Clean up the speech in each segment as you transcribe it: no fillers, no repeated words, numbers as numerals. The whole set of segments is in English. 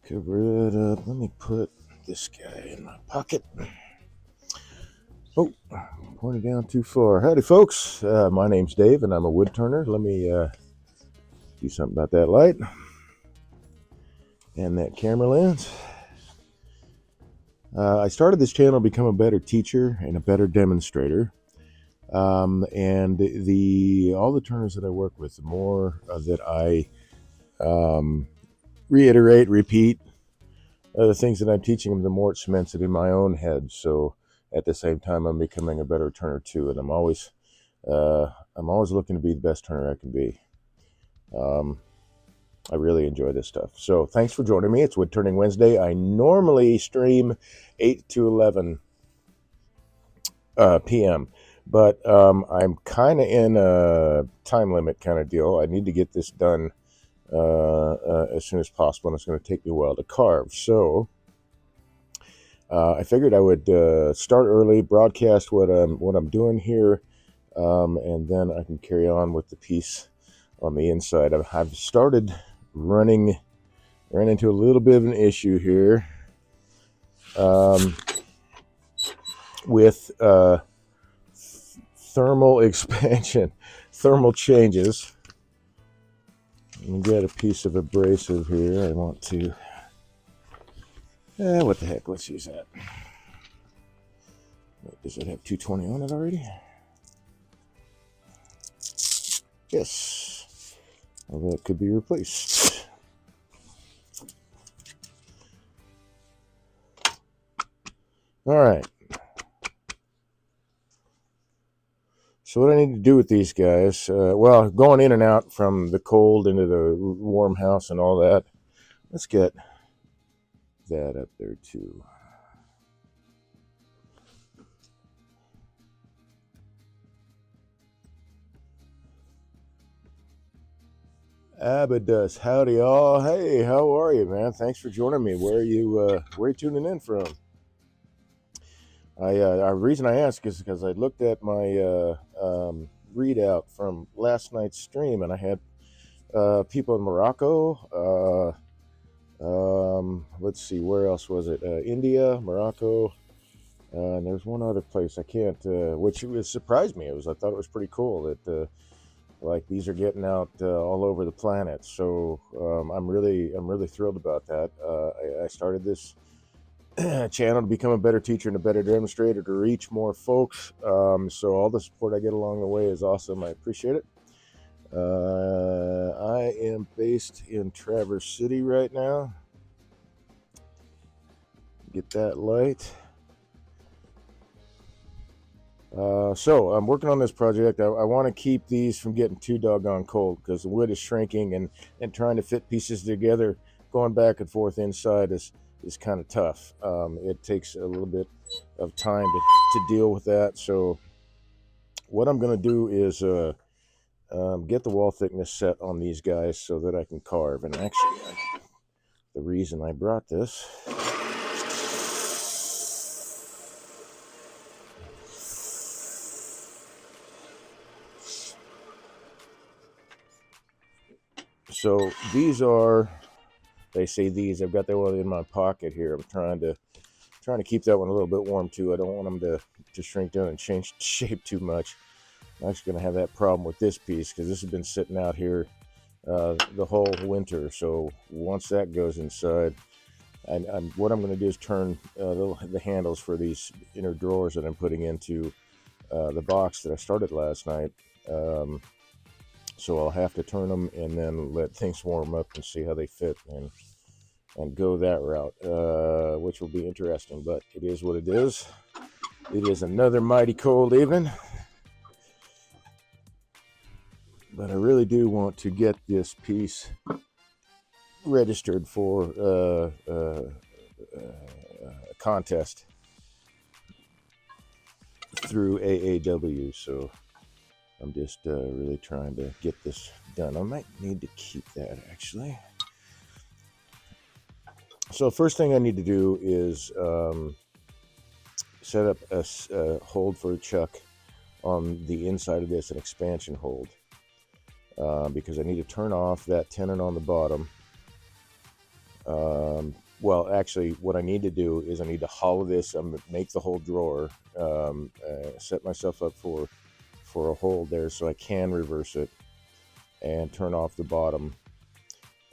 Cover it up. Let me put this guy in my pocket. Oh, pointed down too far. Howdy, folks. My name's Dave, and I'm a wood turner. Let me do something about that light and that camera lens. I started this channel to become a better teacher and a better demonstrator. And all the turners that I work with, the more that I reiterate, repeat the things that I'm teaching them, the more it cements it in my own head. So at the same time, I'm becoming a better turner too, and I'm always looking to be the best turner I can be. I really enjoy this stuff. So thanks for joining me. It's Woodturning Wednesday. I normally stream 8 to 11 p.m., but I'm kind of in a time limit kind of deal. I need to get this done as soon as possible, and it's going to take me a while to carve. So I figured I would start early, broadcast what I'm doing here, and then I can carry on with the piece on the inside. I've started ran into a little bit of an issue here with thermal expansion, thermal changes. Let me get a piece of abrasive here. I want to. What the heck? Let's use that. Does it have 220 on it already? Yes. Although it could be replaced. All right. So what I need to do with these guys, well, going in and out from the cold into the warm house and all that, let's get that up there too. Abadus, howdy all. Hey, how are you, man? Thanks for joining me. Where are you tuning in from? The reason I ask is because I looked at my readout from last night's stream, and I had people in Morocco. Let's see, where else was it? India, Morocco, and there's one other place I can't, which surprised me. I thought it was pretty cool that like these are getting out all over the planet. So I'm really thrilled about that. I started this channel to become a better teacher and a better demonstrator to reach more folks. So all the support I get along the way is awesome. I appreciate it. I am based in Traverse City right now. Get that light. So I'm working on this project. I want to keep these from getting too doggone cold because the wood is shrinking, and trying to fit pieces together, going back and forth inside is kind of tough. It takes a little bit of time to deal with that. So what I'm going to do is get the wall thickness set on these guys so that I can carve. And actually, the reason I brought this so these are, they say these, I've got that one in my pocket here. I'm trying to keep that one a little bit warm too. I don't want them to shrink down and change shape too much. I'm actually going to have that problem with this piece because this has been sitting out here the whole winter. So once that goes inside, what I'm going to do is turn the handles for these inner drawers that I'm putting into the box that I started last night. So I'll have to turn them and then let things warm up and see how they fit and go that route, which will be interesting. But it is what it is. It is another mighty cold evening. But I really do want to get this piece registered for a contest through AAW. So I'm just really trying to get this done. I might need to keep that actually. So first thing I need to do is set up a hold for a chuck on the inside of this, an expansion hold, because I need to turn off that tenon on the bottom Well, actually, what I need to do is I need to hollow this, make the whole drawer, set myself up for a hole there so I can reverse it and turn off the bottom.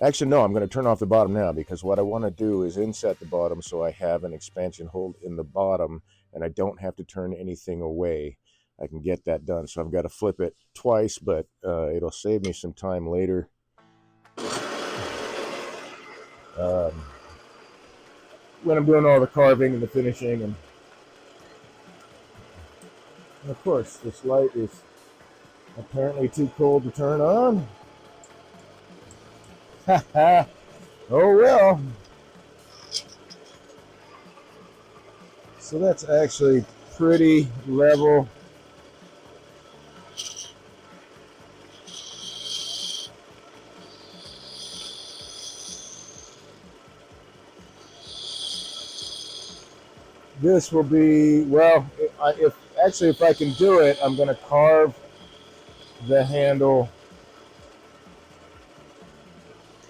Actually, no, I'm going to turn off the bottom now, because what I want to do is inset the bottom so I have an expansion hole in the bottom and I don't have to turn anything away. I can get that done. So I've got to flip it twice, but it'll save me some time later. When I'm doing all the carving and the finishing. And of course, this light is apparently too cold to turn on. Oh well. So that's actually pretty level. This will be, well, if I can do it, I'm going to carve the handle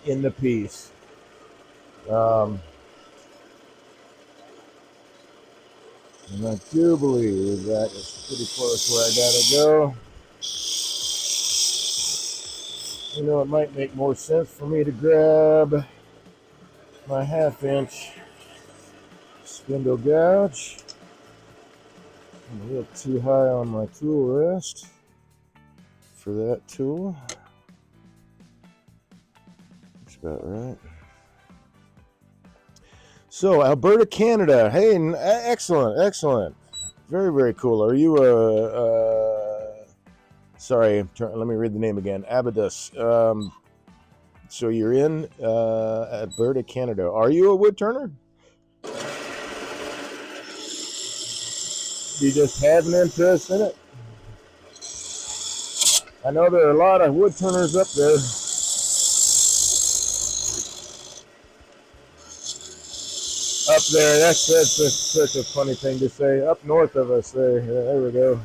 in the piece. And I do believe that is pretty close where I gotta go. You know, it might make more sense for me to grab my 1/2" spindle gouge. I'm a little too high on my tool rest for that tool. That's about right. So, Alberta, Canada. Hey, excellent. Very, very cool. Are you sorry, let me read the name again. Abadus. So you're in Alberta, Canada. Are you a wood turner? Do you just have an interest in it? I know there are a lot of wood turners up there. Up there, that's such a funny thing to say. Up north of us, there we go.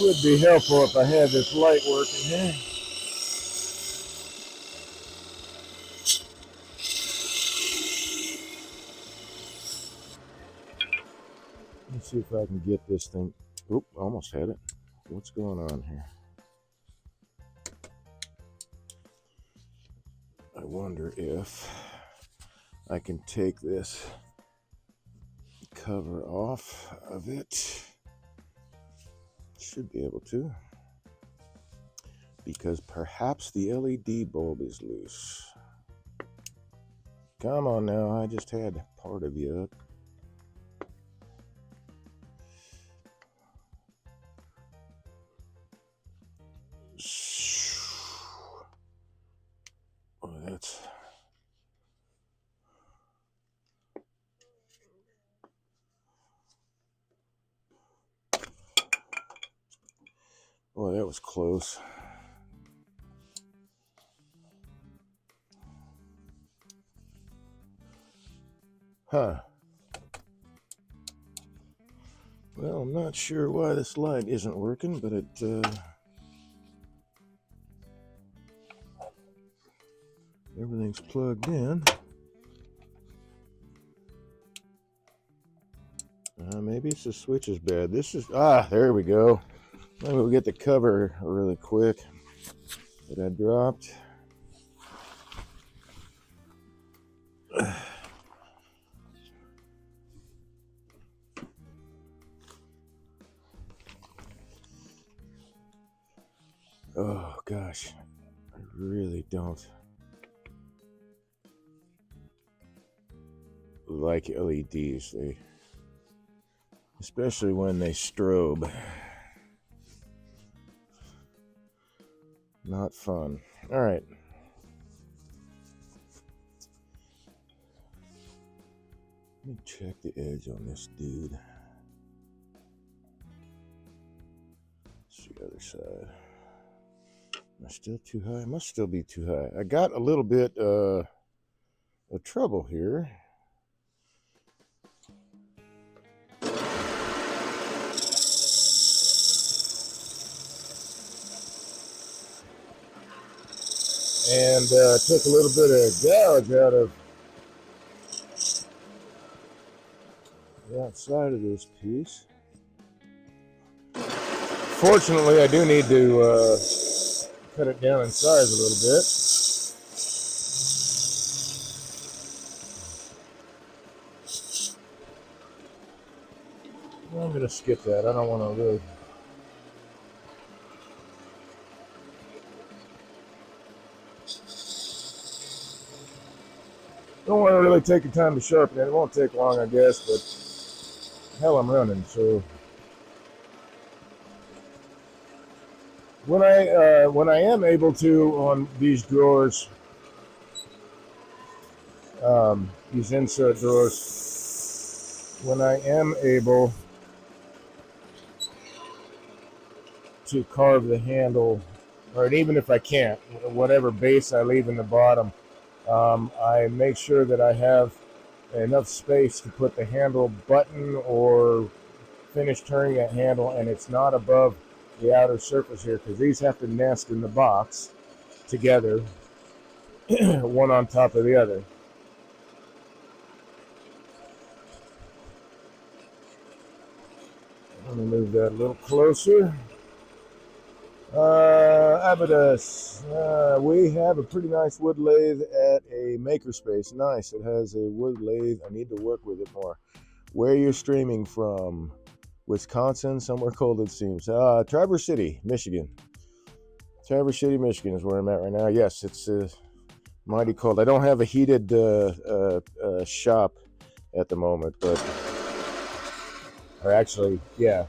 Would be helpful if I had this light working here. Let's see if I can get this thing. Oop, almost had it. What's going on here? I wonder if I can take this cover off of it. Should be able to, because perhaps the LED bulb is loose. Come on now, I just had part of you up. Oh, that's... Oh, that was close. Huh. Well, I'm not sure why this light isn't working, but everything's plugged in. Maybe it's the switch is bad. This is... there we go. Maybe we'll get the cover really quick that I dropped. Oh gosh, I really don't like LEDs. Especially when they strobe. Not fun. All right. Let me check the edge on this dude. Let's see the other side. Am I still too high? I must still be too high. I got a little bit of trouble here. And took a little bit of gouge out of the outside of this piece. Fortunately, I do need to cut it down in size a little bit. I'm going to skip that. I don't want to really... Don't want to really take your time to sharpen it. It won't take long, I guess, but hell, I'm running, so... When I am able to, on these drawers, these insert drawers, when I am able to carve the handle, or even if I can't, whatever base I leave in the bottom, I make sure that I have enough space to put the handle button or finish turning that handle, and it's not above the outer surface here, because these have to nest in the box together, one on top of the other. Let me move that a little closer. Abaddus. We have a pretty nice wood lathe at a makerspace. Nice. It has a wood lathe. I need to work with it more. Where you're streaming from? Wisconsin, somewhere cold it seems. Traverse City, Michigan. Traverse City, Michigan is where I'm at right now. Yes, it's mighty cold. I don't have a heated shop at the moment, but... Or actually, yeah.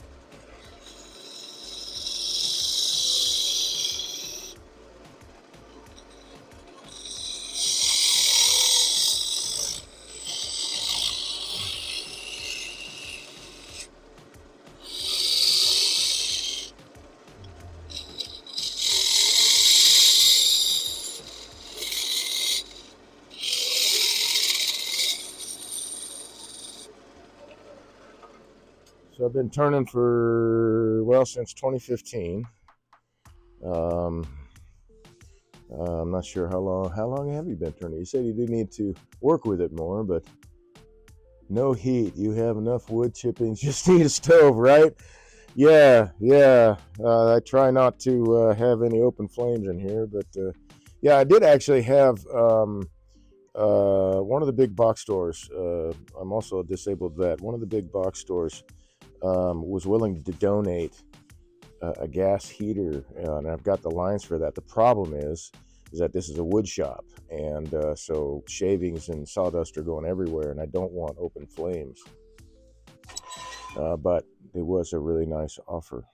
So I've been turning for, well, since 2015. I'm not sure how long have you been turning? You said you do need to work with it more, but no heat. You have enough wood chippings, just need a stove, right? Yeah. I try not to have any open flames in here, but yeah, I did actually have one of the big box stores. I'm also a disabled vet. One of the big box stores was willing to donate a gas heater, and I've got the lines for that. The problem is that this is a wood shop, and so shavings and sawdust are going everywhere, and I don't want open flames. But it was a really nice offer.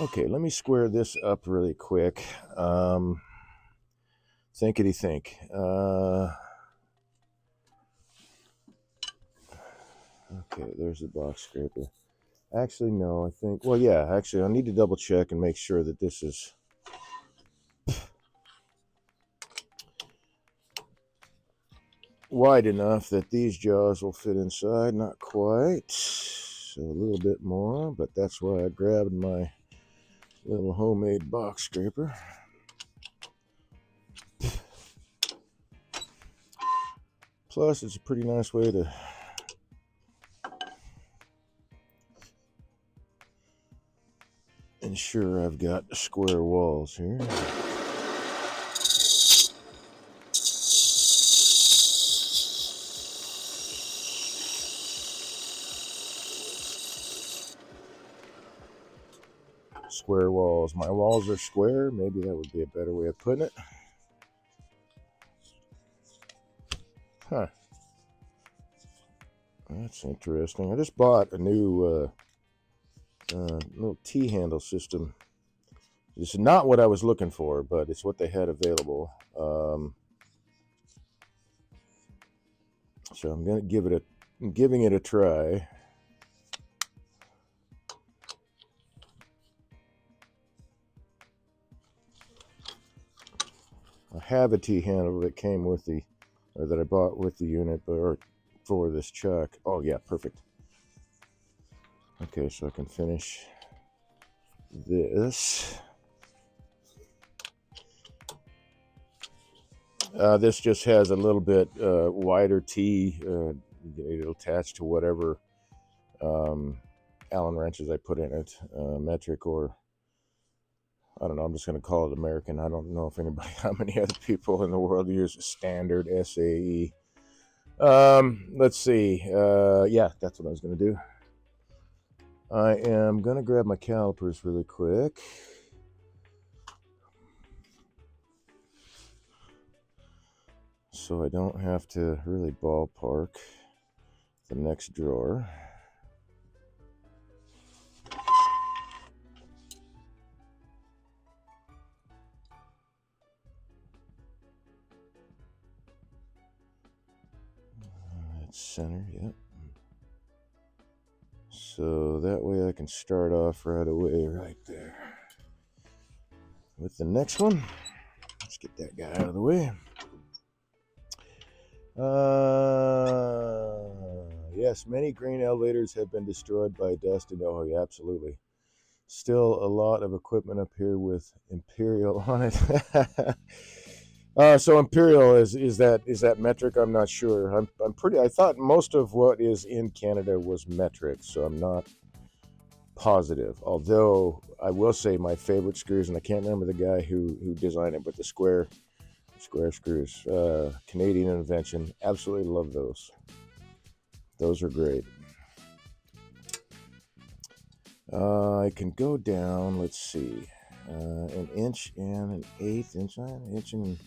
Okay, let me square this up really quick. Thinkity think. Okay, there's the box scraper. Actually, no, I think... Well, yeah, actually, I need to double check and make sure that this is... wide enough that these jaws will fit inside. Not quite. So a little bit more, but that's why I grabbed my little homemade box scraper. Plus, it's a pretty nice way to ensure I've got square walls here. Square walls. My walls are square. Maybe that would be a better way of putting it. Huh. That's interesting. I just bought a new little T-handle system. This is not what I was looking for, but it's what they had available. So I'm gonna giving it a try. I have a T-handle that came with the, or that I bought with the unit, or for this chuck. Oh yeah, perfect. Okay, so I can finish this. This just has a little bit wider T. It'll attach to whatever Allen wrenches I put in it, metric, or I don't know. I'm just going to call it American. I don't know if anybody, how many other people in the world use standard SAE. Let's see. Yeah, that's what I was going to do. I am going to grab my calipers really quick. So I don't have to really ballpark the next drawer. That's center, yep. So that way I can start off right away right there. With the next one, let's get that guy out of the way. Yes, many grain elevators have been destroyed by dust and oh yeah, absolutely. Still a lot of equipment up here with Imperial on it. So Imperial is that metric? I'm not sure. I'm pretty. I thought most of what is in Canada was metric, so I'm not positive. Although I will say my favorite screws, and I can't remember the guy who designed it, but the square screws, Canadian invention. Absolutely love those. Those are great. I can go down. Let's see, an inch and an eighth inch, an inch and.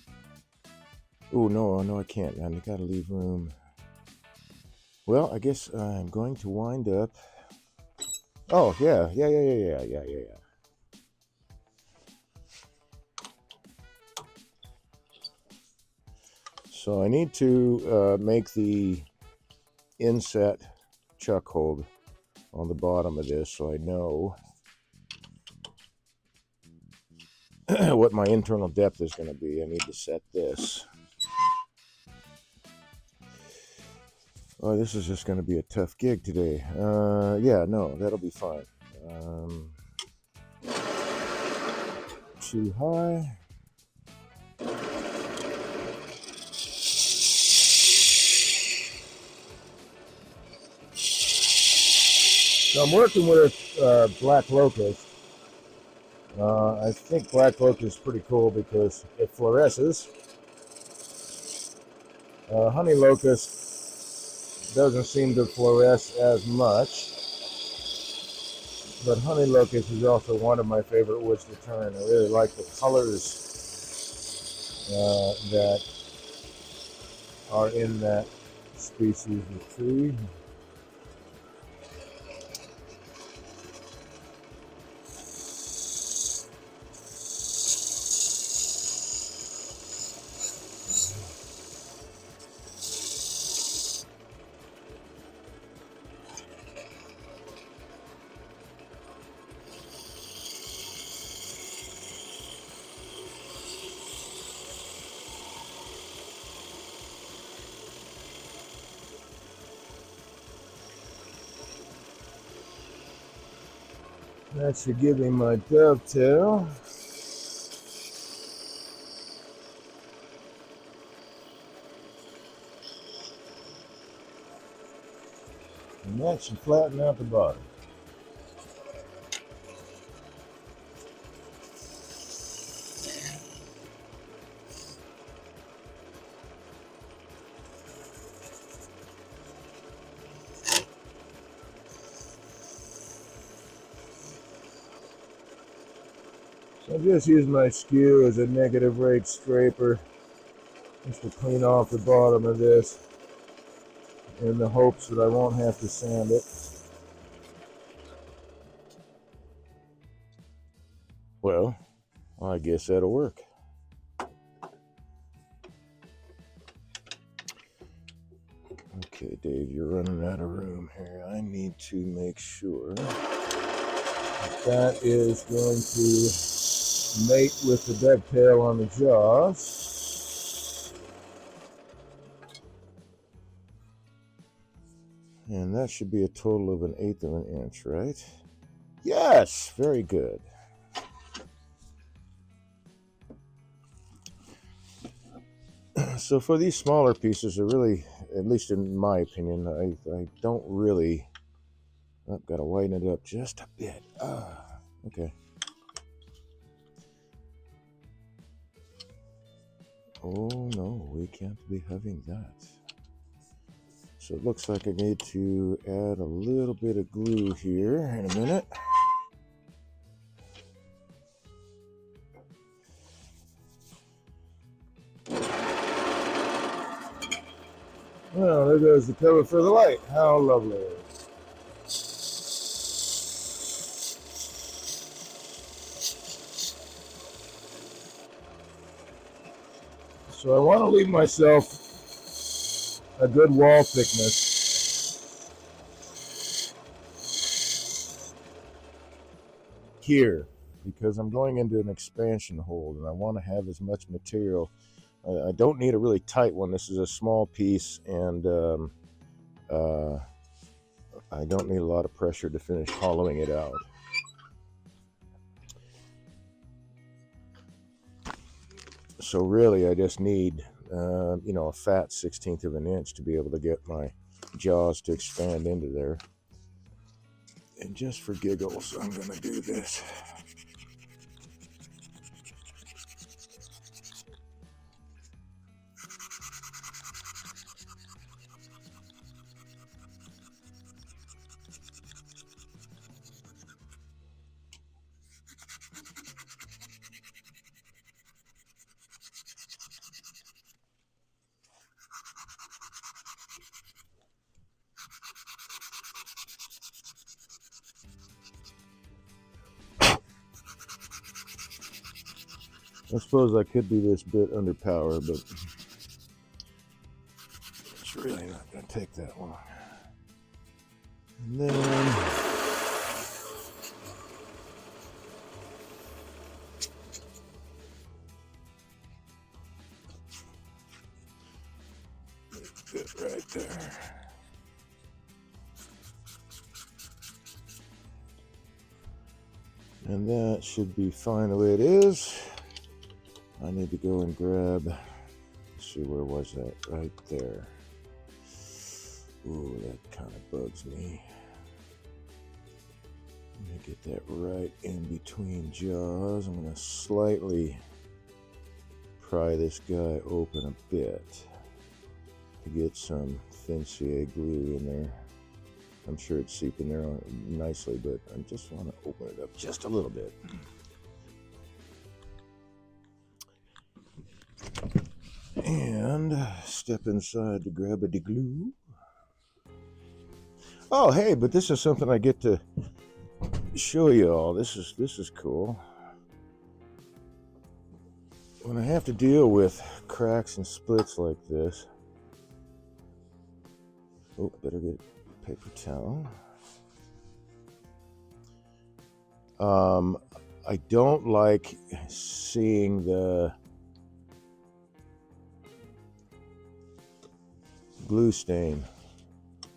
Oh no, I can't. I gotta leave room. Well, I guess I'm going to wind up. Oh yeah. So I need to make the inset chuck hold on the bottom of this, so I know what my internal depth is going to be. I need to set this. Oh, this is just going to be a tough gig today. Yeah, no, that'll be fine. Too high. So I'm working with Black Locust. I think Black Locust is pretty cool because it fluoresces. Honey Locust doesn't seem to fluoresce as much, but Honey Locust is also one of my favorite woods to turn. I really like the colors that are in that species of tree. That should give me my dovetail. And that should flatten out the bottom. So I just use my skew as a negative rate scraper just to clean off the bottom of this in the hopes that I won't have to sand it. Well, I guess that'll work. Okay, Dave, you're running out of room here. I need to make sure that is going to mate with the dovetail on the jaws. And that should be a total of 1/8 of an inch, right? Yes, very good. So for these smaller pieces, are really, at least in my opinion, I don't really. I've got to widen it up just a bit. Okay. Oh no, we can't be having that. So it looks like I need to add a little bit of glue here in a minute. Well, there goes the cover for the light. How lovely. So I want to leave myself a good wall thickness here, because I'm going into an expansion hold and I want to have as much material. I don't need a really tight one. This is a small piece, and I don't need a lot of pressure to finish hollowing it out. So really, I just need, a fat 1/16 of an inch to be able to get my jaws to expand into there. And just for giggles, I'm going to do this. I suppose I could do this bit under power, but it's really not going to take that long. And then bit right there. And that should be fine the way it is. I need to go and grab, let's see, where was that? Right there. Ooh, that kind of bugs me. Let me get that right in between jaws. I'm going to slightly pry this guy open a bit to get some thin CA glue in there. I'm sure it's seeping there nicely, but I just want to open it up just a little bit. And step inside to grab a glue. Oh, hey, but this is something I get to show you all. This is cool. When I have to deal with cracks and splits like this, oh, better get a paper towel. I don't like seeing the glue stain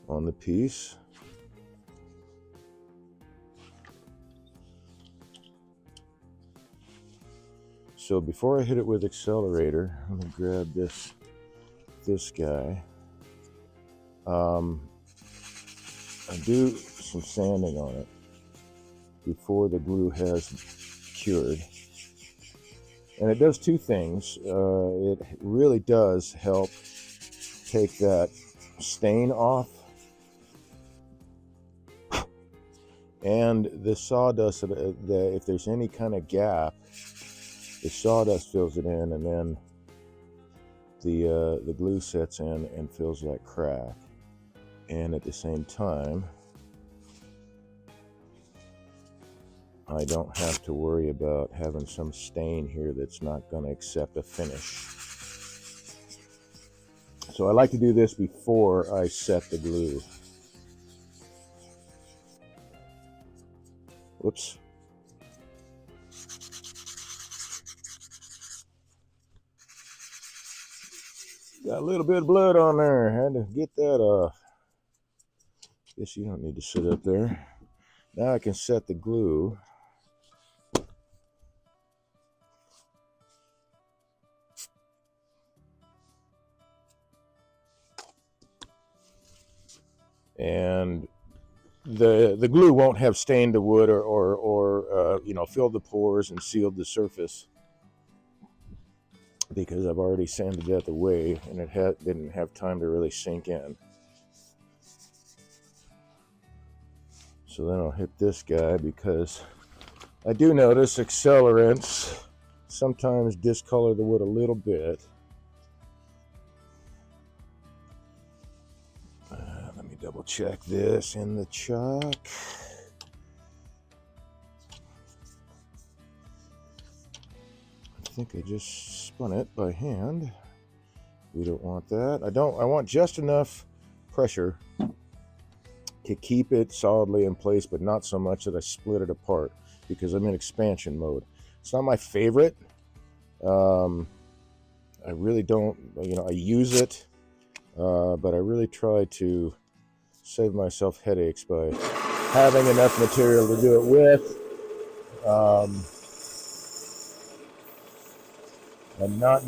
on the piece. So before I hit it with accelerator, I'm gonna grab this guy. I do some sanding on it before the glue has cured. And it does two things. It really does help take that stain off. And the sawdust, if there's any kind of gap, the sawdust fills it in, and then the glue sets in and fills that crack. And at the same time, I don't have to worry about having some stain here that's not going to accept a finish. So I like to do this before I set the glue. Whoops. Got a little bit of blood on there. Had to get that off. This, you don't need to sit up there. Now I can set the glue. And the glue won't have stained the wood or you know, filled the pores and sealed the surface, because I've already sanded that away and it didn't have time to really sink in. So then I'll hit this guy, because I do notice accelerants sometimes discolor the wood a little bit. Let me double check this in the chalk. I think I just spun it by hand. We don't want that. I want just enough pressure to keep it solidly in place, but not so much that I split it apart, because I'm in expansion mode. It's not my favorite. I really don't, you know, I use it, but I really try to save myself headaches by having enough material to do it with, and not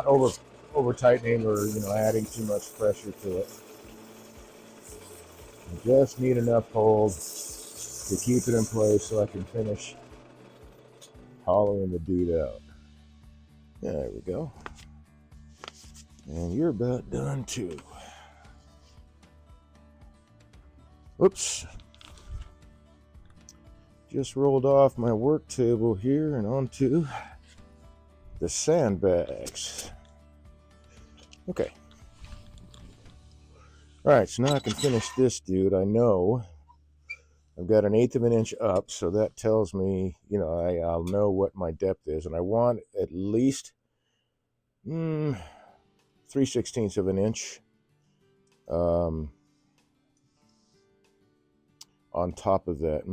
over tightening or, you know, adding too much pressure to it. I just need enough hold to keep it in place so I can finish hollowing the dude out. There we go. And you're about done too. Whoops. Just rolled off my work table here and onto the sandbags. Okay. Alright, so now I can finish this dude. I know I've got 1/8 of an inch up, so that tells me, you know, I'll know what my depth is. And I want at least 3/16 of an inch on top of that.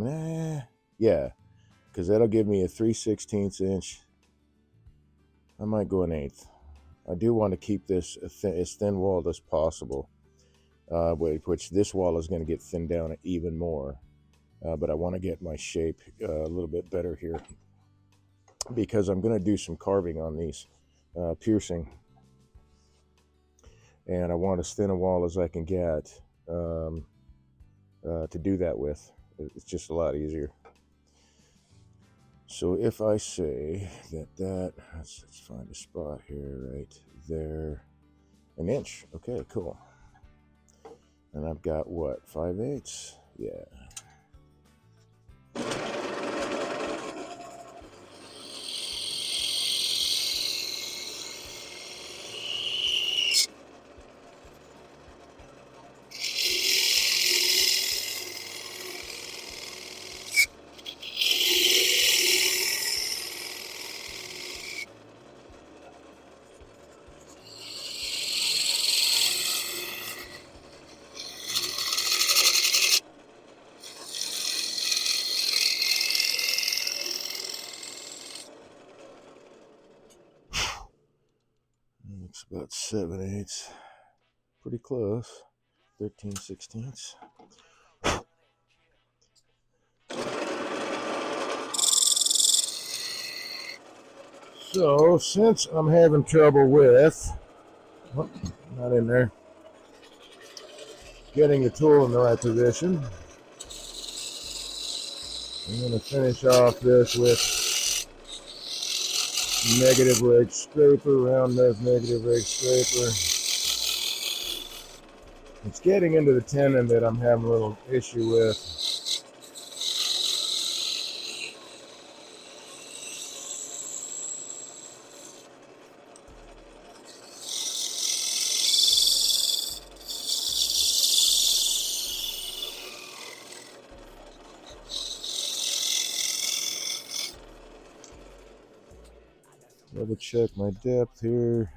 Yeah, because that'll give me a 3/16 inch. I might go 1/8. I do want to keep this as thin-walled as possible, which this wall is going to get thinned down even more. But I want to get my shape a little bit better here, because I'm going to do some carving on these, piercing. And I want as thin a wall as I can get to do that with. It's just a lot easier. So if I say let's find a spot here, right there, 1 inch. Okay, cool. And I've got what, 5/8? Yeah. Looks about 7/8. Pretty close. 13/16. So, since I'm having trouble with, not in there, getting the tool in the right position, I'm going to finish off this with negative rig scraper, round nose negative rig scraper. It's getting into the tenon that I'm having a little issue with. Double check my depth here.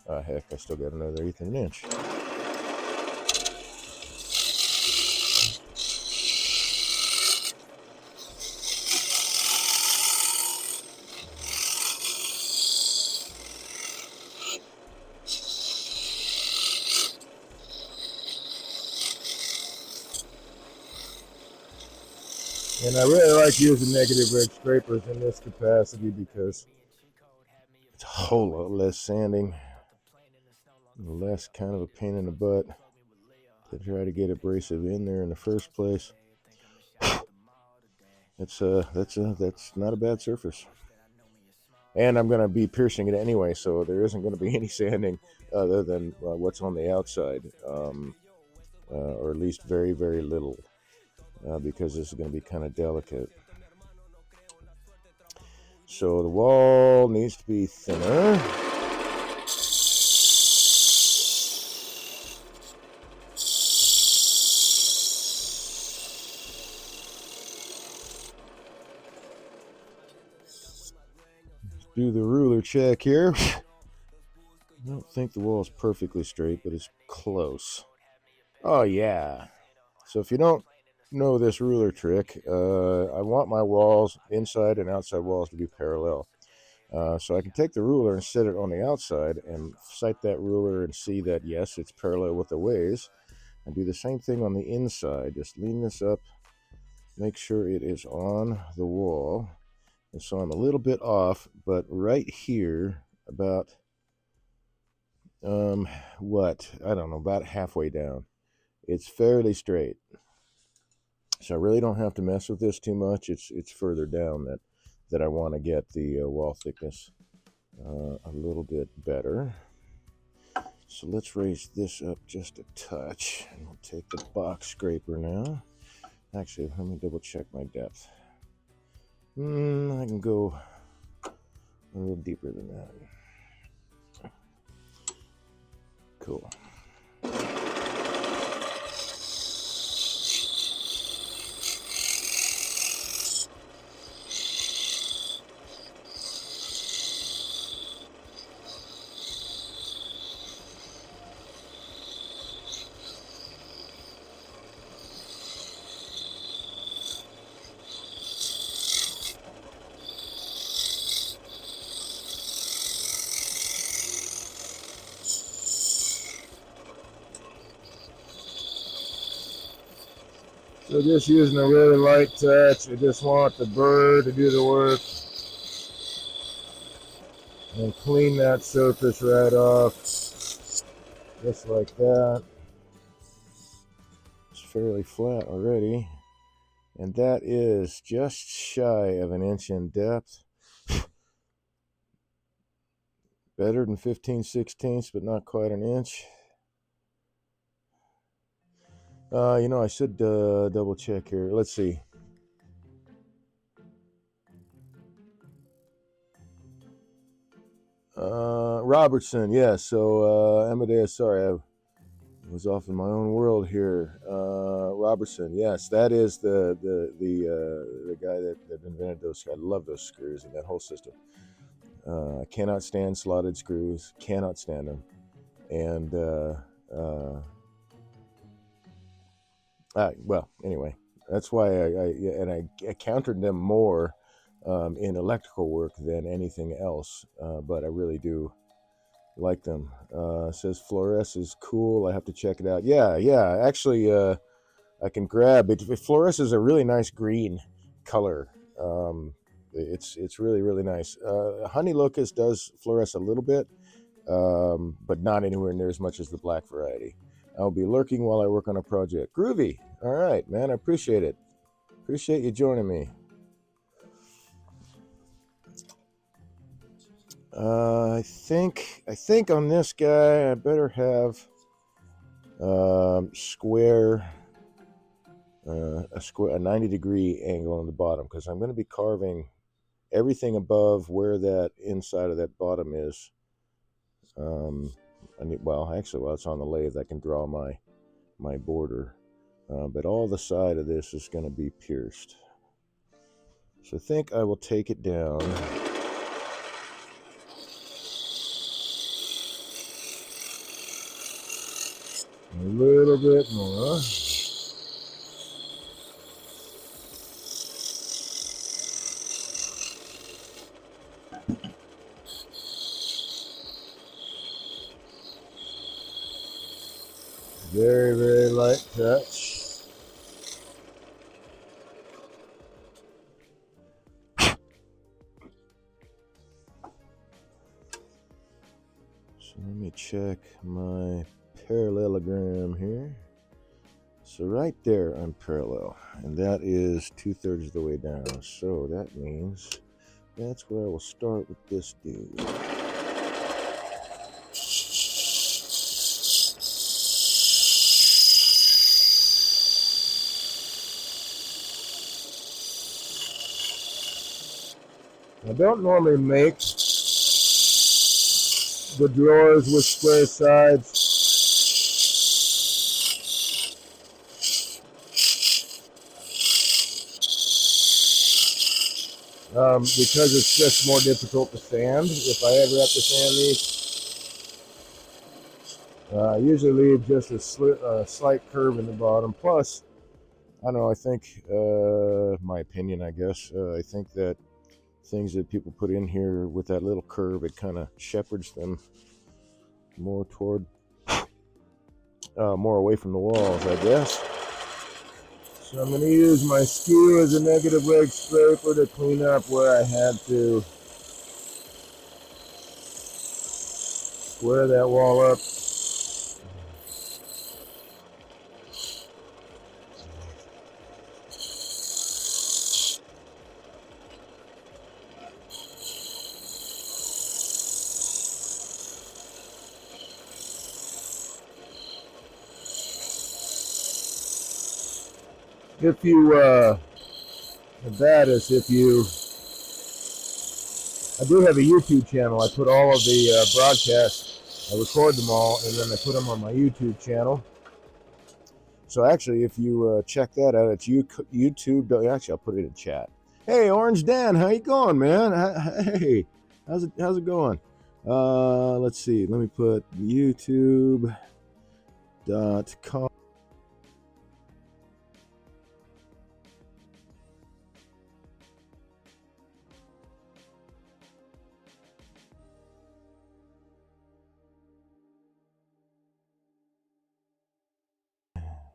Ah, heck, I still got another 1/8 of an inch. And I really like using negative red scrapers in this capacity because it's a whole lot less sanding, less kind of a pain in the butt to try to get abrasive in there in the first place. That's not a bad surface. And I'm going to be piercing it anyway, so there isn't going to be any sanding other than what's on the outside, or at least very, very little, because this is going to be kind of delicate. So the wall needs to be thinner. Do the ruler check here. I don't think the wall is perfectly straight, but it's close. Oh, yeah. So if you don't know this ruler trick, I want my walls, inside and outside walls, to be parallel. So I can take the ruler and set it on the outside and sight that ruler and see that, yes, it's parallel with the ways. And do the same thing on the inside. Just lean this up, make sure it is on the wall. And so I'm a little bit off, but right here, about, I don't know, about halfway down, it's fairly straight. So I really don't have to mess with this too much. It's further down that I want to get the wall thickness a little bit better. So let's raise this up just a touch, and we'll take the box scraper now. Actually, let me double check my depth. I can go a little deeper than that. Cool. So just using a really light touch. I just want the burr to do the work. And clean that surface right off. Just like that. It's fairly flat already. And that is just shy of an inch in depth. Better than 15/16, but not quite an inch. I should double check here. Let's see. Robertson, yeah. So Amadeus, sorry, I was off in my own world here. Robertson, yes, that is the guy that invented those. I love those screws and that whole system. I cannot stand slotted screws. Cannot stand them. And well, anyway, that's why I countered them more in electrical work than anything else. But I really do like them. Says fluoresce is cool. I have to check it out. Yeah. Actually, I can grab it. Fluoresce is a really nice green color. It's really, really nice. Honey locust does fluoresce a little bit, but not anywhere near as much as the black variety. I'll be lurking while I work on a project. Groovy. All right, man. I appreciate it. Appreciate you joining me. I think on this guy I better have a 90-degree angle on the bottom, because I'm going to be carving everything above where that inside of that bottom is. While it's on the lathe, I can draw my border, but all the side of this is going to be pierced. So I think I will take it down. A little bit more. Very, very light touch. So let me check my parallelogram here. So right there I'm parallel, and that is 2/3 of the way down. So that means that's where I will start with this dude. I don't normally make the drawers with square sides. Because it's just more difficult to sand if I ever have to sand these. I usually leave just a slight curve in the bottom. Plus, I don't know, I think, my opinion, I guess, I think that things that people put in here with that little curve, it kind of shepherds them more toward, more away from the walls, I guess. So I'm going to use my skew as a negative reg scraper to clean up where I had to square that wall up. If you, that is if you, I do have a YouTube channel. I put all of the broadcasts, I record them all, and then I put them on my YouTube channel. So actually, if you check that out, it's YouTube. Actually, I'll put it in chat. Hey, Orange Dan, how you going, man? Hey, how's it going? Let's see. Let me put YouTube.com.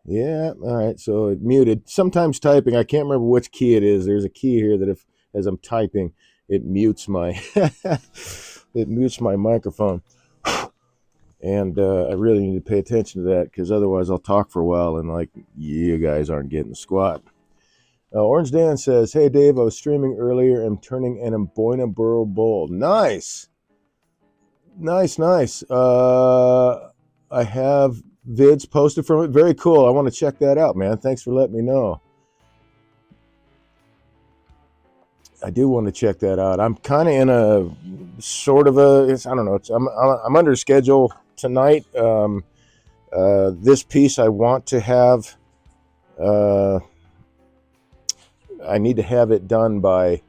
Yeah, all right. So it muted. Sometimes typing, I can't remember which key it is. There's a key here that if as I'm typing, it mutes my it mutes my microphone. And I really need to pay attention to that because otherwise I'll talk for a while and like you guys aren't getting the squat. Orange Dan says, "Hey Dave, I was streaming earlier. I'm turning an Emboinaburo bowl. Nice. I have vids posted from it. Very cool. I want to check that out, man. Thanks for letting me know. I do want to check that out. I'm kind of in a sort of I don't know. I'm under schedule tonight. This piece I want to have. I need to have it done by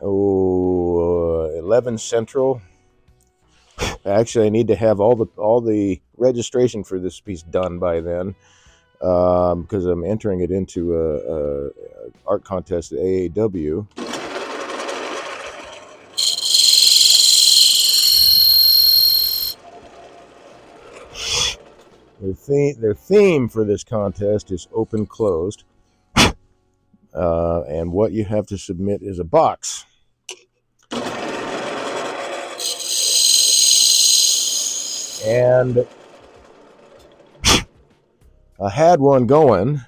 11 Central. Actually, I need to have all the registration for this piece done by then, because I'm entering it into a art contest at AAW. Their theme for this contest is open closed, and what you have to submit is a box. And I had one going,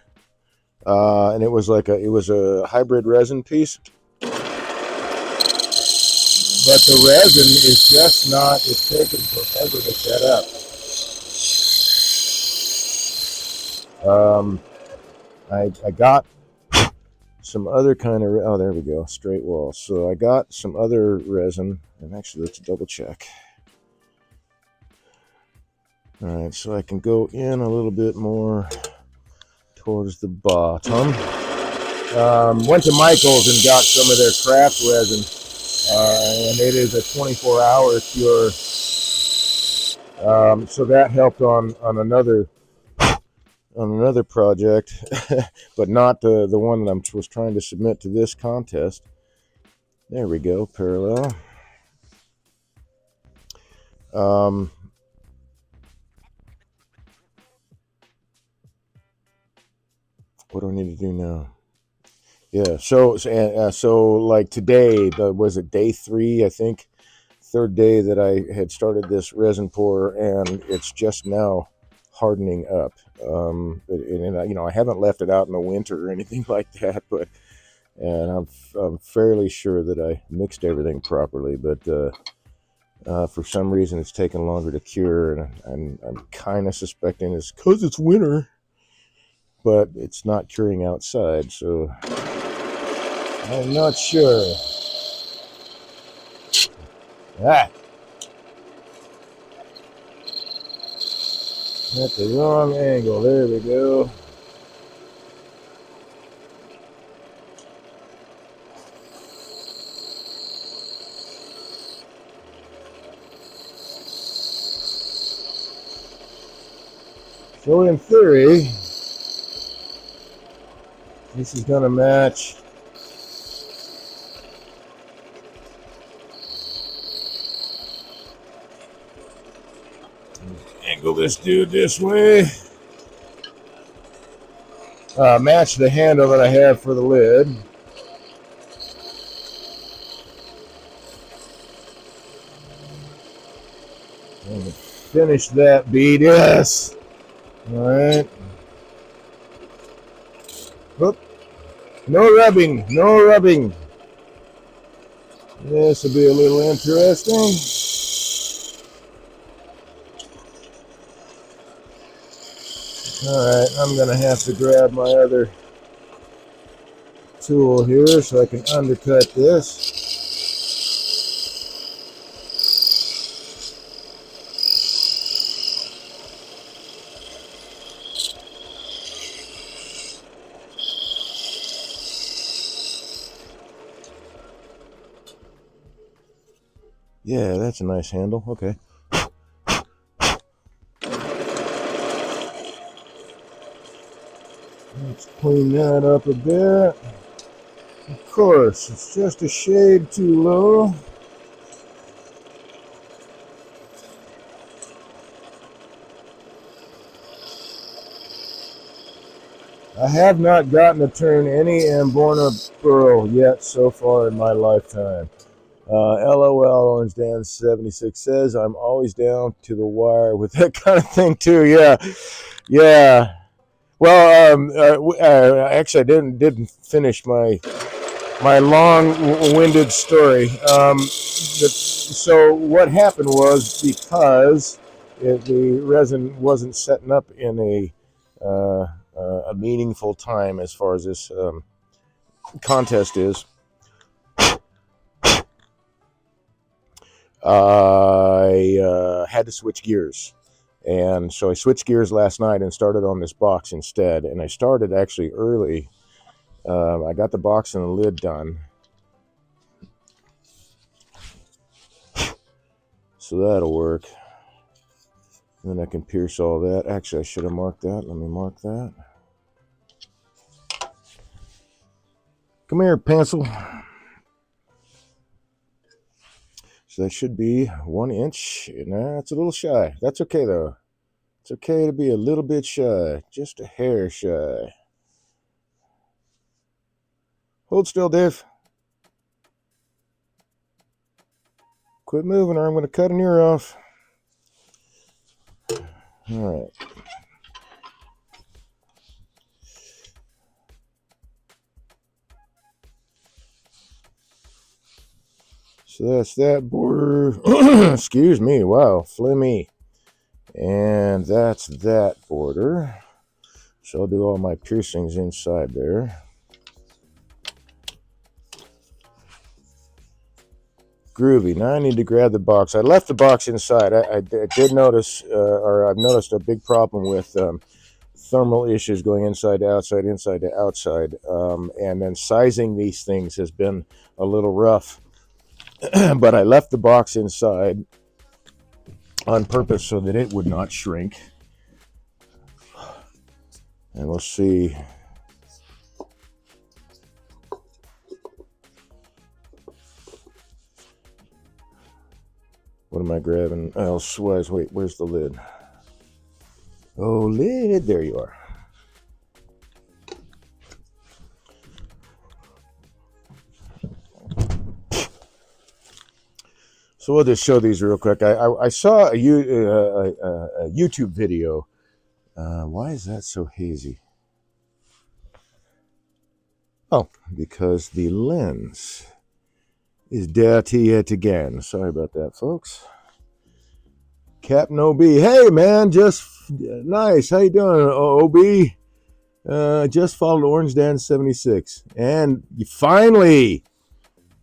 and it was a hybrid resin piece, but the resin is just not. It's taken forever to set up. I got some other kind of, oh, there we go, straight wall. So I got some other resin, and actually let's double check. All right, so I can go in a little bit more towards the bottom. Went to Michael's and got some of their craft resin, and it is a 24-hour cure. So that helped on another project, but not the one that I was trying to submit to this contest. There we go, parallel. What do I need to do now? Yeah, so like today, was it day 3? I think third day that I had started this resin pour, and it's just now hardening up. And I haven't left it out in the winter or anything like that, but and I'm fairly sure that I mixed everything properly, but for some reason it's taken longer to cure, and I'm kind of suspecting it's because it's winter, but it's not curing outside, so I'm not sure. Ah, at the wrong angle. There we go. So in theory, this is going to match. Angle this dude this way. Match the handle that I have for the lid. And finish that bead. Yes. All right. Oop. No rubbing. No rubbing. This will be a little interesting. All right. I'm going to have to grab my other tool here so I can undercut this. Yeah, that's a nice handle. Okay. Let's clean that up a bit. Of course, it's just a shade too low. I have not gotten to turn any Amborna burl yet so far in my lifetime. LOL, Orange Dan 76 says, I'm always down to the wire with that kind of thing too. Yeah. Well, actually, I didn't finish my long-winded story. So what happened was, because the resin wasn't setting up in a meaningful time as far as this contest is, I had to switch gears. And so I switched gears last night and started on this box instead. And I started actually early. I got the box and the lid done. So that'll work. And then I can pierce all that. Actually, I should have marked that. Let me mark that. Come here, pencil. So that should be 1 inch. Nah, it's a little shy. That's okay, though. It's okay to be a little bit shy. Just a hair shy. Hold still, Dave. Quit moving or I'm going to cut an ear off. All right. So that's that border. Excuse me. Wow, flimmy. And that's that border. So I'll do all my piercings inside there. Groovy. Now I need to grab the box. I left the box inside. I did notice, or I've noticed a big problem with thermal issues going inside to outside, inside to outside. And then sizing these things has been a little rough. But I left the box inside on purpose so that it would not shrink. And we'll see. What am I grabbing? Elsewise, wait, where's the lid? Oh, lid, there you are. So we'll just show these real quick. I saw a YouTube video. Why is that so hazy? Oh, because the lens is dirty yet again. Sorry about that, folks. Captain OB. Hey, man, just nice. How you doing, OB? Just followed Orange Dan 76. And you finally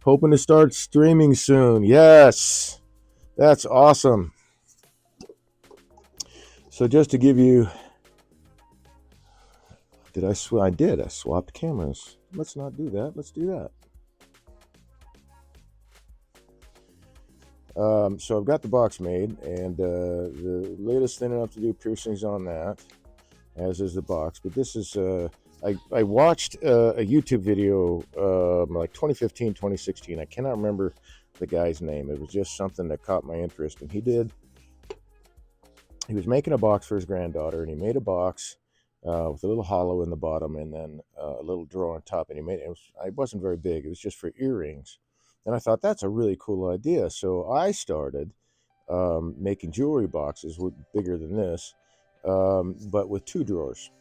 hoping to start streaming soon. Yes, that's awesome. So just to give you... I did. I swapped cameras. Let's not do that. Let's do that. So I've got the box made, and the latest thing I have to do piercings on that, as is the box. But this is I watched a YouTube video like 2015, 2016. I cannot remember the guy's name. It was just something that caught my interest, and he was making a box for his granddaughter, and he made a box with a little hollow in the bottom and then a little drawer on top, and it wasn't very big. It was just for earrings. And I thought, that's a really cool idea. So I started making jewelry boxes bigger than this, but with 2 drawers.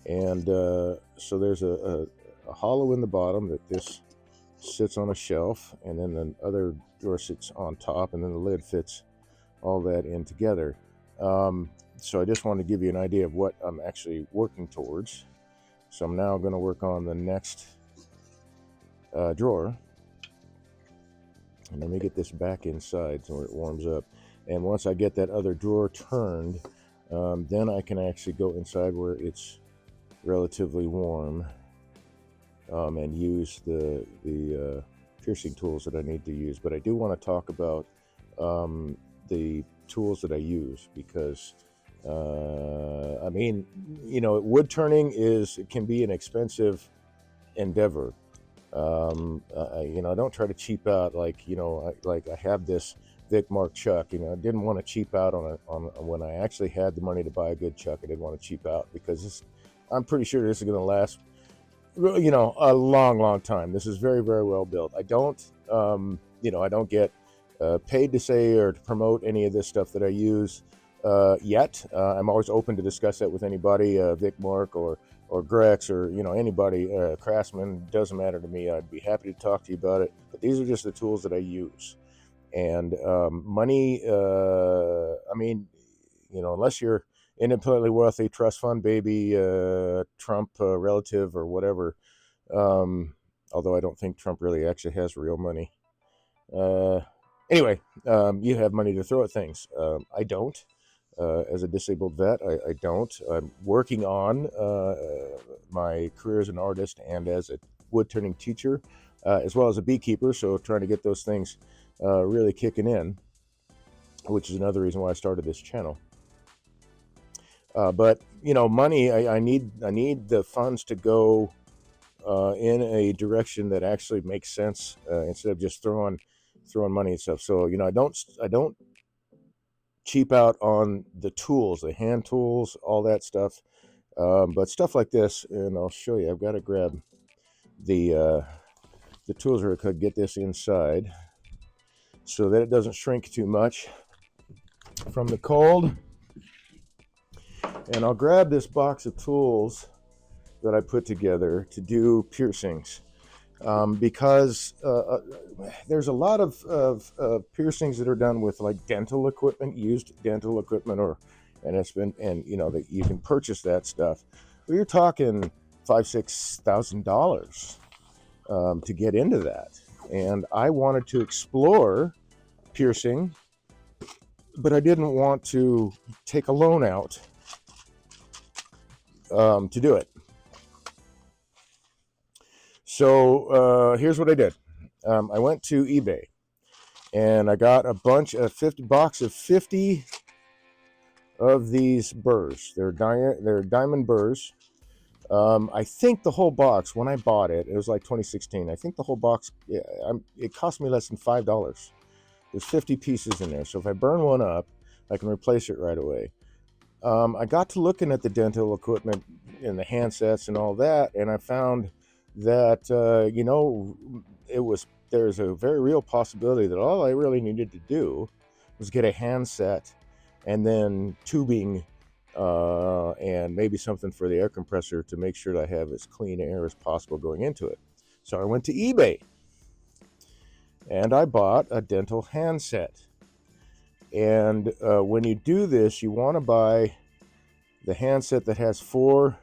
And so there's a hollow in the bottom that this sits on a shelf, and then the other drawer sits on top, and then the lid fits all that in together. So I just wanted to give you an idea of what I'm actually working towards. So I'm now going to work on the next drawer. And let me get this back inside so it warms up. And once I get that other drawer turned, then I can actually go inside where it's relatively warm and use the piercing tools that I need to use. But I do want to talk about the tools that I use, because I mean, you know, wood turning can be an expensive endeavor. You know, I don't try to cheap out. Like, you know, I have this Vic Mark chuck. You know, I didn't want to cheap out on when I actually had the money to buy a good chuck. I didn't want to cheap out, because I'm pretty sure this is going to last, you know, a long time. This is very, very well built. I don't, you know, I don't get paid to say or to promote any of this stuff that I use yet. I'm always open to discuss that with anybody, Vic Mark or Grex, or, you know, anybody, Craftsman, doesn't matter to me. I'd be happy to talk to you about it. But these are just the tools that I use. And money, I mean, you know, unless you're independently wealthy, trust fund baby, Trump relative or whatever, although I don't think Trump really actually has real money. Anyway, you have money to throw at things. I don't. As a disabled vet, I don't. I'm working on my career as an artist and as a wood turning teacher, as well as a beekeeper. So trying to get those things really kicking in, which is another reason why I started this channel. But you know, money, I need the funds to go in a direction that actually makes sense, instead of just throwing money and stuff. So, you know, I don't cheap out on the tools, the hand tools, all that stuff. But stuff like this, and I'll show you. I've got to grab the tools where I could get this inside so that it doesn't shrink too much from the cold. And I'll grab this box of tools that I put together to do piercings, because there's a lot of piercings that are done with like dental equipment, used dental equipment, and you know, that you can purchase that stuff. Well, you're talking $5,000-$6,000 to get into that. And I wanted to explore piercing, but I didn't want to take a loan out to do it. So here's what I did. I went to eBay and I got a box of 50 of these burrs. They're diamond burrs. I think the whole box, when I bought it, it was like 2016. I think the whole box, it cost me less than $5. There's 50 pieces in there. So if I burn one up, I can replace it right away. I got to looking at the dental equipment and the handsets and all that, and I found that, you know, there's a very real possibility that all I really needed to do was get a handset and then tubing and maybe something for the air compressor to make sure that I have as clean air as possible going into it. So I went to eBay and I bought a dental handset. And when you do this, you want to buy the handset that has four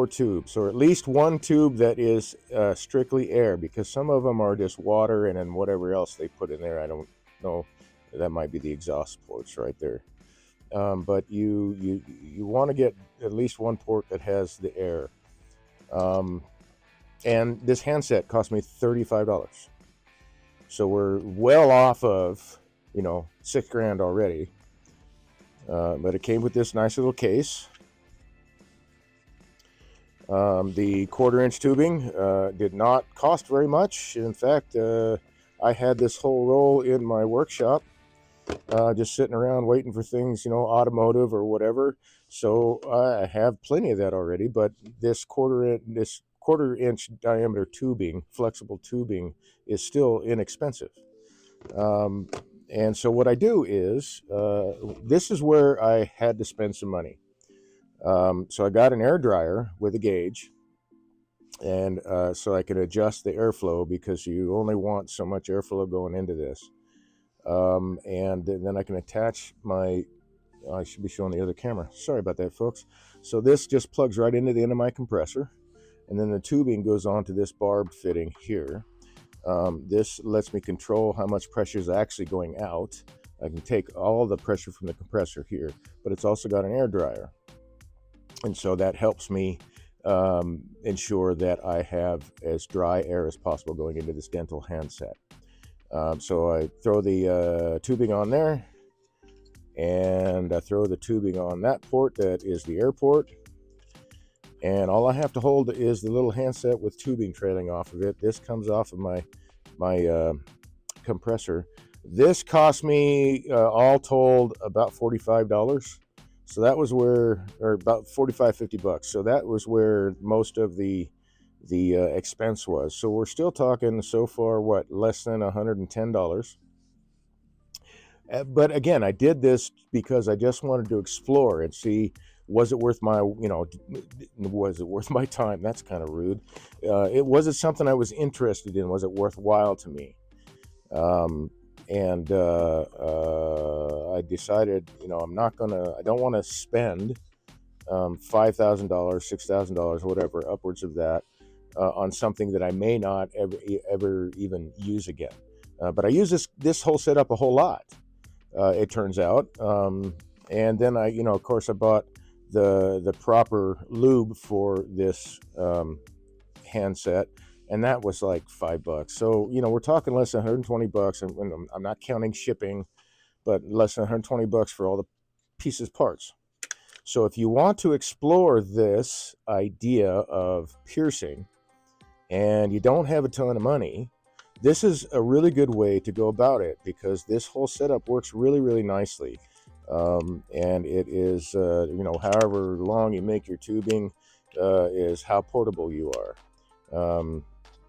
tubes, or at least one tube that is strictly air, because some of them are just water and then whatever else they put in there. I don't know. That might be the exhaust ports right there. But you want to get at least one port that has the air. And this handset cost me $35. So we're well off of, $6,000 already. But it came with this nice little case. The 1/4-inch tubing did not cost very much. In fact, I had this whole roll in my workshop, just sitting around waiting for things, automotive or whatever. So I have plenty of that already. But this 1/4-inch diameter tubing, flexible tubing, is still inexpensive. And so what I do is, this is where I had to spend some money. So I got an air dryer with a gauge, and so I could adjust the airflow, because you only want so much airflow going into this. And then I can attach I should be showing the other camera. Sorry about that, folks. So this just plugs right into the end of my compressor, and then the tubing goes onto this barbed fitting here. This lets me control how much pressure is actually going out. I can take all the pressure from the compressor here, but it's also got an air dryer. And so that helps me ensure that I have as dry air as possible going into this dental handset. So I throw the tubing on there, and I throw the tubing on that port that is the air port. And all I have to hold is the little handset with tubing trailing off of it. This comes off of my compressor. This cost me, all told, about $45. So that was where, or about $45-50. So that was where most of the expense was. So we're still talking so far, less than $110. But again, I did this because I just wanted to explore and see, was it worth my, was it worth my time? That's kind of rude. Was it something I was interested in? Was it worthwhile to me? And I decided, I don't want to spend $5,000, $6,000, whatever, upwards of that, on something that I may not ever even use again. But I use this whole setup a whole lot, it turns out. And then of course, I bought the proper lube for this handset, and that was like $5. So we're talking less than $120, and I'm not counting shipping, but less than $120 for all the pieces, parts. So if you want to explore this idea of piercing and you don't have a ton of money, this is a really good way to go about it, because this whole setup works really, really nicely. And it is, however long you make your tubing is how portable you are.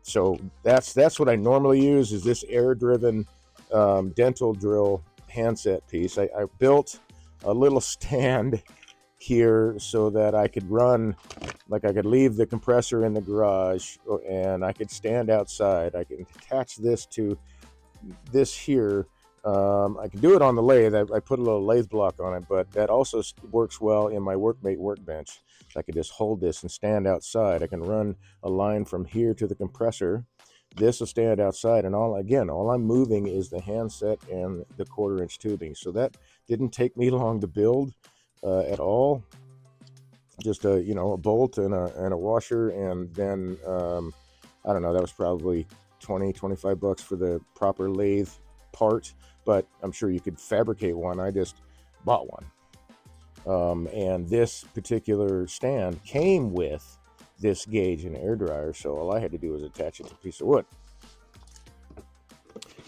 So that's what I normally use, is this air-driven dental drill handset piece. I built a little stand here so that I could run, I could leave the compressor in the garage and I could stand outside. I can attach this to this here. I can do it on the lathe. I put a little lathe block on it, but that also works well in my workmate workbench. I could just hold this and stand outside. I can run a line from here to the compressor. This will stand outside, and all I'm moving is the handset and the 1/4-inch tubing. So that didn't take me long to build at all. Just a bolt and a washer, and then I don't know, that was probably $20-25 for the proper lathe part, but I'm sure you could fabricate one. I just bought one. And this particular stand came with this gauge and air dryer, so all I had to do was attach it to a piece of wood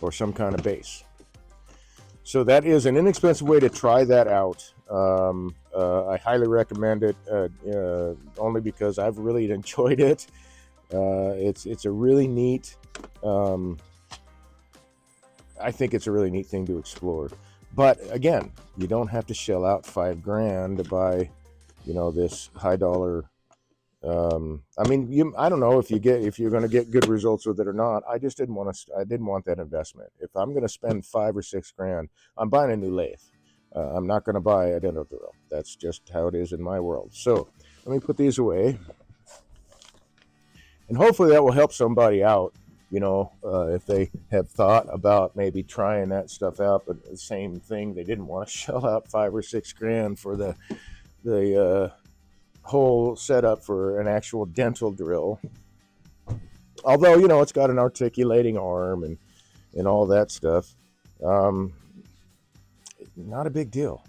or some kind of base. So that is an inexpensive way to try that out. I highly recommend it, only because I've really enjoyed it. It's a really neat I think it's a really neat thing to explore. But again, you don't have to shell out $5,000 to buy, this high dollar. I mean, I don't know if you're going to get good results with it or not. I just didn't want to. I didn't want that investment. If I'm going to spend $5 or $6,000, I'm buying a new lathe. I'm not going to buy a dental drill. That's just how it is in my world. So let me put these away, and hopefully that will help somebody out. If they have thought about maybe trying that stuff out, but the same thing, they didn't want to shell out $5 or $6,000 for the whole setup for an actual dental drill. Although, it's got an articulating arm and all that stuff. Not a big deal.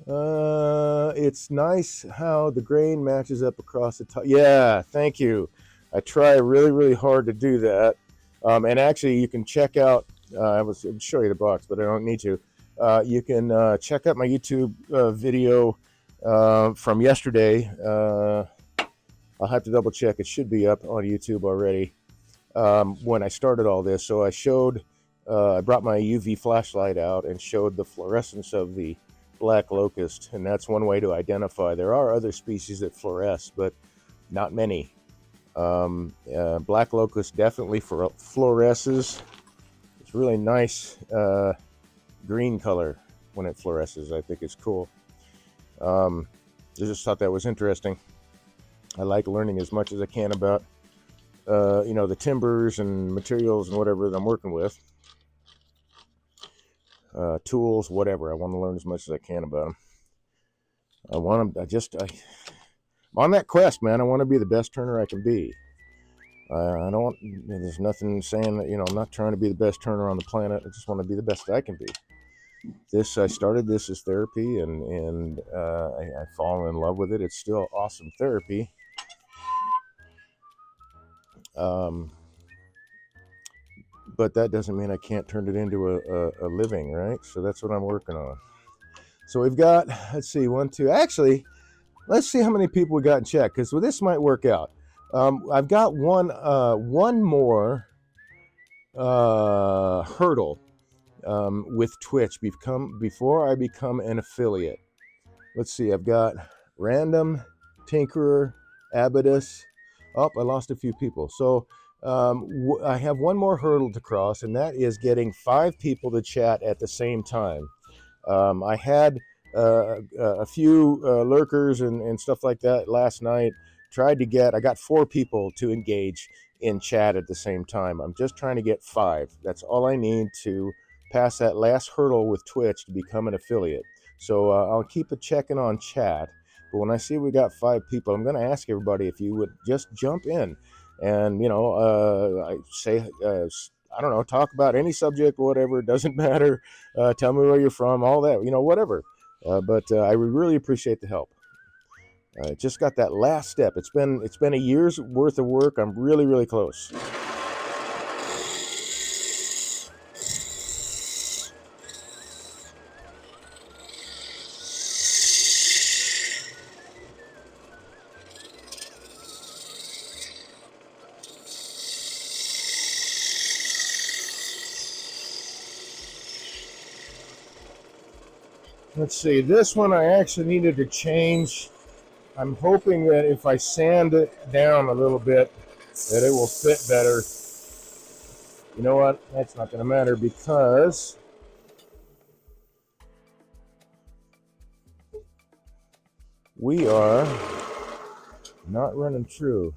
It's nice how the grain matches up across the top. Yeah, thank you. I try really, really hard to do that. And actually, you can check out, I will show you the box, but I don't need to. You can check out my YouTube video from yesterday. I'll have to double check. It should be up on YouTube already when I started all this. So I brought my UV flashlight out and showed the fluorescence of the black locust, and that's one way to identify. There are other species that fluoresce, but not many. Black locust definitely fluoresces. It's really nice green color when it fluoresces. I think it's cool. I just thought that was interesting. I like learning as much as I can about the timbers and materials and whatever that I'm working with. Tools, whatever. I want to learn as much as I can about them. I'm on that quest, man. I want to be the best turner I can be. There's nothing saying that, I'm not trying to be the best turner on the planet. I just want to be the best I can be. I started this as therapy, and I fall in love with it. It's still awesome therapy. But that doesn't mean I can't turn it into a living, right? So that's what I'm working on. So we've got, let's see, actually, let's see how many people we got in chat, because this might work out. I've got one more hurdle with Twitch before I become an affiliate. Let's see, I've got Random, Tinkerer, Abacus. Oh, I lost a few people. So I have one more hurdle to cross, and that is getting 5 people to chat at the same time. I had a few lurkers and stuff like that last night. I got 4 people to engage in chat at the same time. I'm just trying to get 5. That's all I need to pass that last hurdle with Twitch to become an affiliate. So I'll keep checking on chat. But when I see we got 5 people, I'm going to ask everybody if you would just jump in and, I say, I don't know, talk about any subject, whatever. It doesn't matter. Tell me where you're from, all that, whatever. But I would really appreciate the help. Just got that last step. It's been a year's worth of work. I'm really, really close. Let's see, this one I actually needed to change. I'm hoping that if I sand it down a little bit, that it will fit better. You know what? That's not going to matter because we are not running true.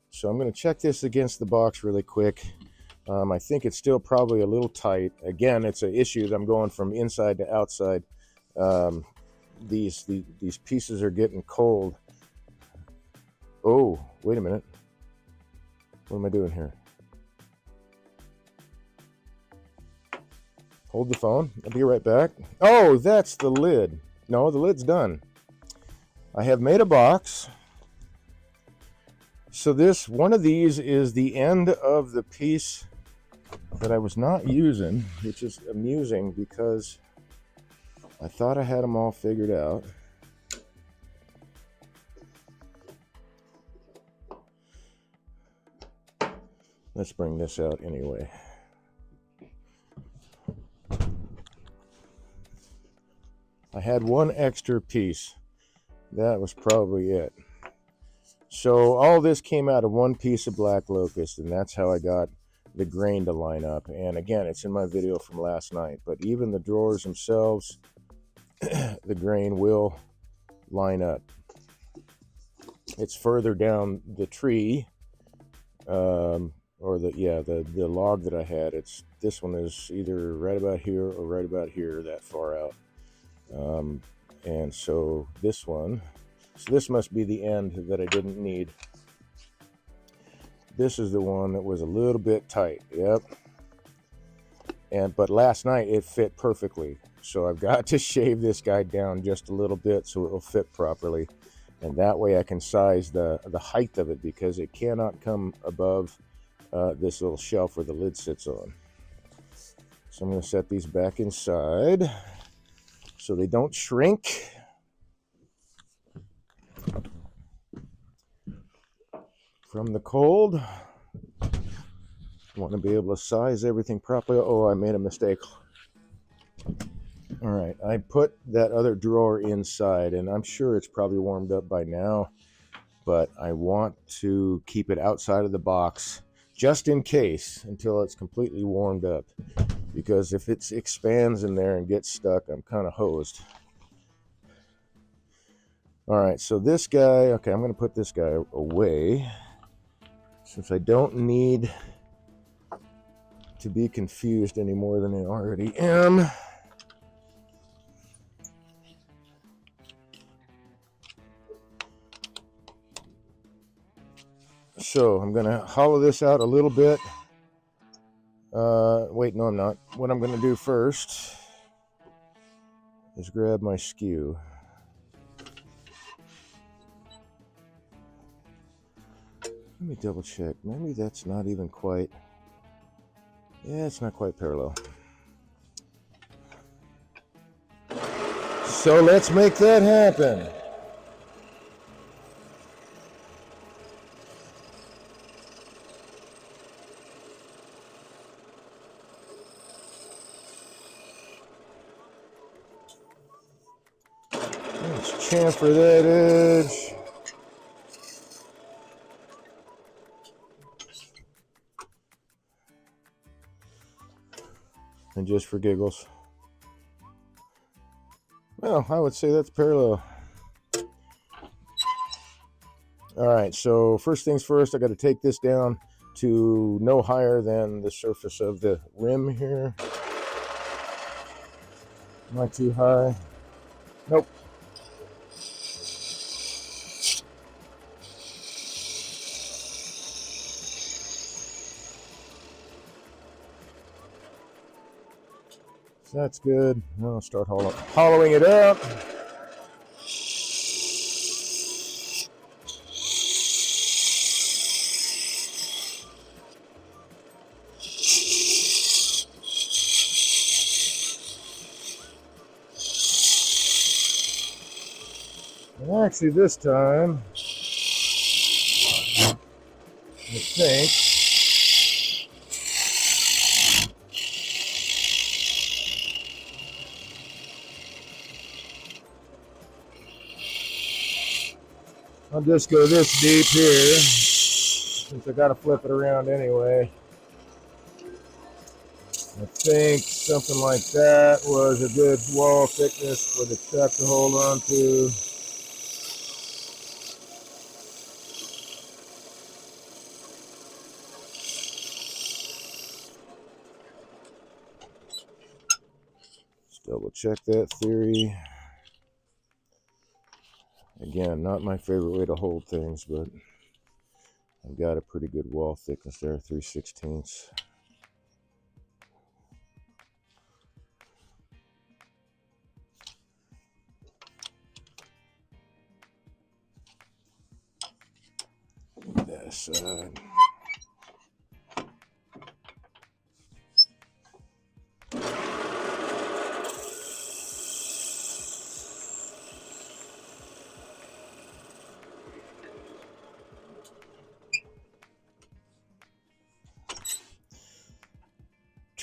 So I'm going to check this against the box really quick. I think it's still probably a little tight. Again, it's an issue that I'm going from inside to outside. These pieces are getting cold. Oh, wait a minute. What am I doing here? Hold the phone. I'll be right back. Oh, that's the lid. No, the lid's done. I have made a box. So one of these is the end of the piece that I was not using, which is amusing because I thought I had them all figured out. Let's bring this out anyway. I had one extra piece. That was probably it. So all this came out of one piece of black locust, and that's how I got the grain to line up. And again, it's in my video from last night, but even the drawers themselves, the grain will line up. It's further down the tree, or the log that I had. This one is either right about here or right about here, that far out. And so this must be the end that I didn't need. This is the one that was a little bit tight. Yep. But last night it fit perfectly. So I've got to shave this guy down just a little bit so it will fit properly. And that way I can size the height of it, because it cannot come above this little shelf where the lid sits on. So I'm going to set these back inside so they don't shrink. From the cold. Want to be able to size everything properly. Oh, I made a mistake. All right, I put that other drawer inside, and I'm sure it's probably warmed up by now, but I want to keep it outside of the box just in case until it's completely warmed up, because if it expands in there and gets stuck, I'm kind of hosed. All right, so this guy, okay, I'm going to put this guy away since I don't need to be confused any more than I already am. So I'm going to hollow this out a little bit. Wait, no, I'm not. What I'm going to do first is grab my skew. Let me double check. Maybe that's not even quite. Yeah, it's not quite parallel. So let's make that happen. Let's chamfer that edge. And just for giggles. Well, I would say that's parallel. All right, so first things first, I got to take this down to no higher than the surface of the rim here. Not too high. Nope. So that's good. Now I'll start hollowing it up. And actually this time, I think I'll just go this deep here, since I got to flip it around anyway. I think something like that was a good wall thickness for the chuck to hold on to. Just double check that theory. Again, not my favorite way to hold things, but I've got a pretty good wall thickness there, 3/16. That side.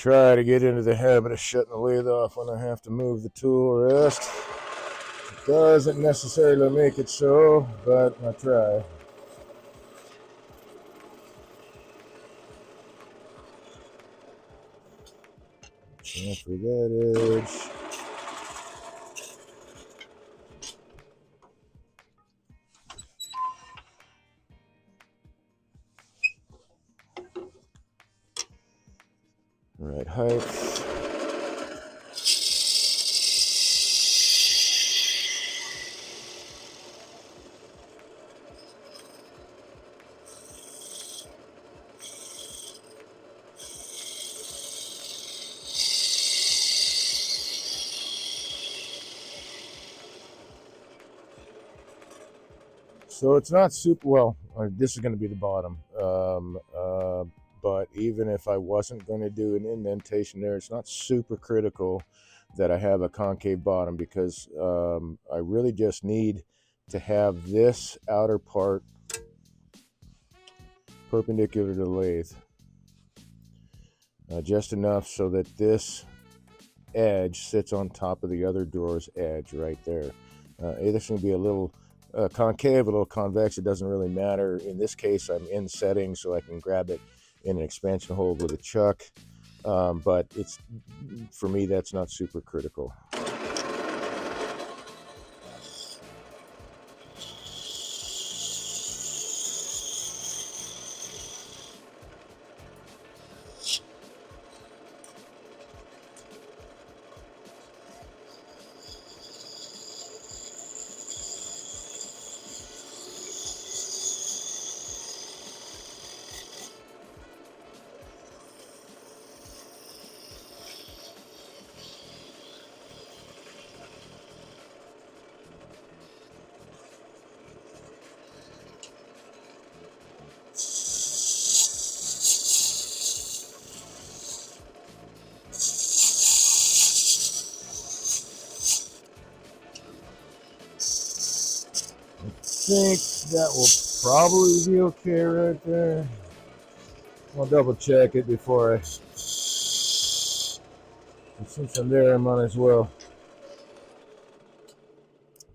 try to get into the habit of shutting the lathe off when I have to move the tool rest. Doesn't necessarily make it so, but I try. After that edge. Right height. So it's not super well. This is going to be the bottom. But even if I wasn't going to do an indentation there, it's not super critical that I have a concave bottom, because I really just need to have this outer part perpendicular to the lathe. Just enough so that this edge sits on top of the other drawer's edge right there. This can be a little concave, a little convex. It doesn't really matter. In this case, I'm in settings so I can grab it in an expansion hold with a chuck. But it's, for me, that's not super critical. I think that will probably be okay right there. I'll double check it before I, since I'm there, I might as well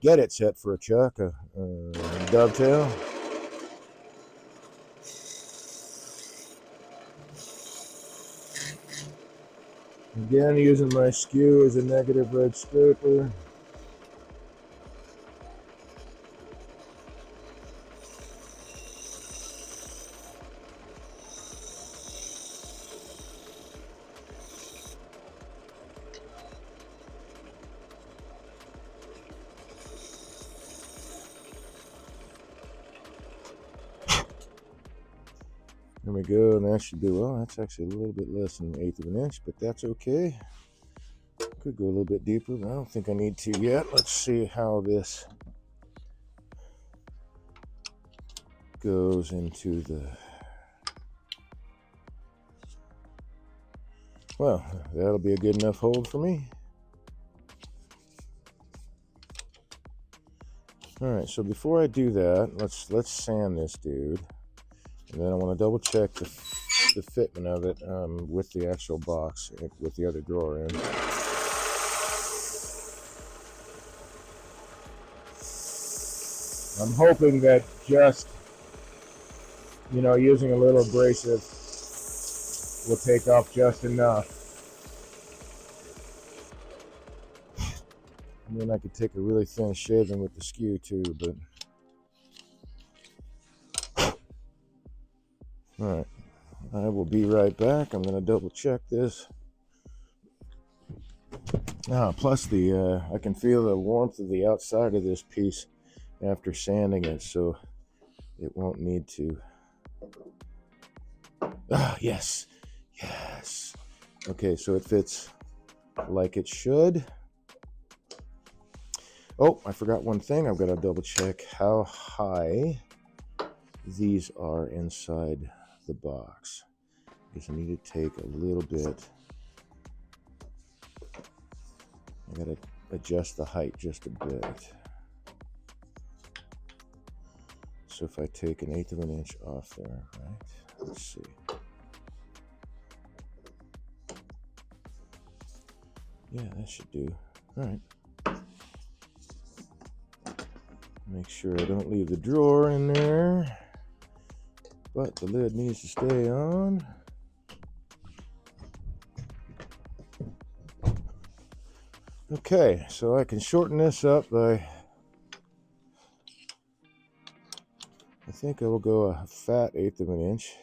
get it set for a chuck, a dovetail. Again, using my skew as a negative red scraper. There we go, and that should do well. That's actually a little bit less than 1/8 of an inch, but that's okay. Could go a little bit deeper, but I don't think I need to yet. Let's see how this goes into the... Well, that'll be a good enough hold for me. All right, so before I do that, let's sand this dude, and then I want to double check the fitment of it with the actual box, with the other drawer in. I'm hoping that just, using a little abrasive will take off just enough. And then I could take a really thin shaving with the skew too, but... Alright, I will be right back. I'm going to double check this. Plus I can feel the warmth of the outside of this piece after sanding it, so it won't need to... yes! Yes! Okay, so it fits like it should. Oh, I forgot one thing. I've got to double check how high these are inside the box, because I need to take a little bit. I got to adjust the height just a bit. So if I take 1/8 of an inch off there, right? Let's see. Yeah, that should do. All right. Make sure I don't leave the drawer in there, but the lid needs to stay on. Okay, so I can shorten this up by, I think I will go a fat 1/8 of an inch.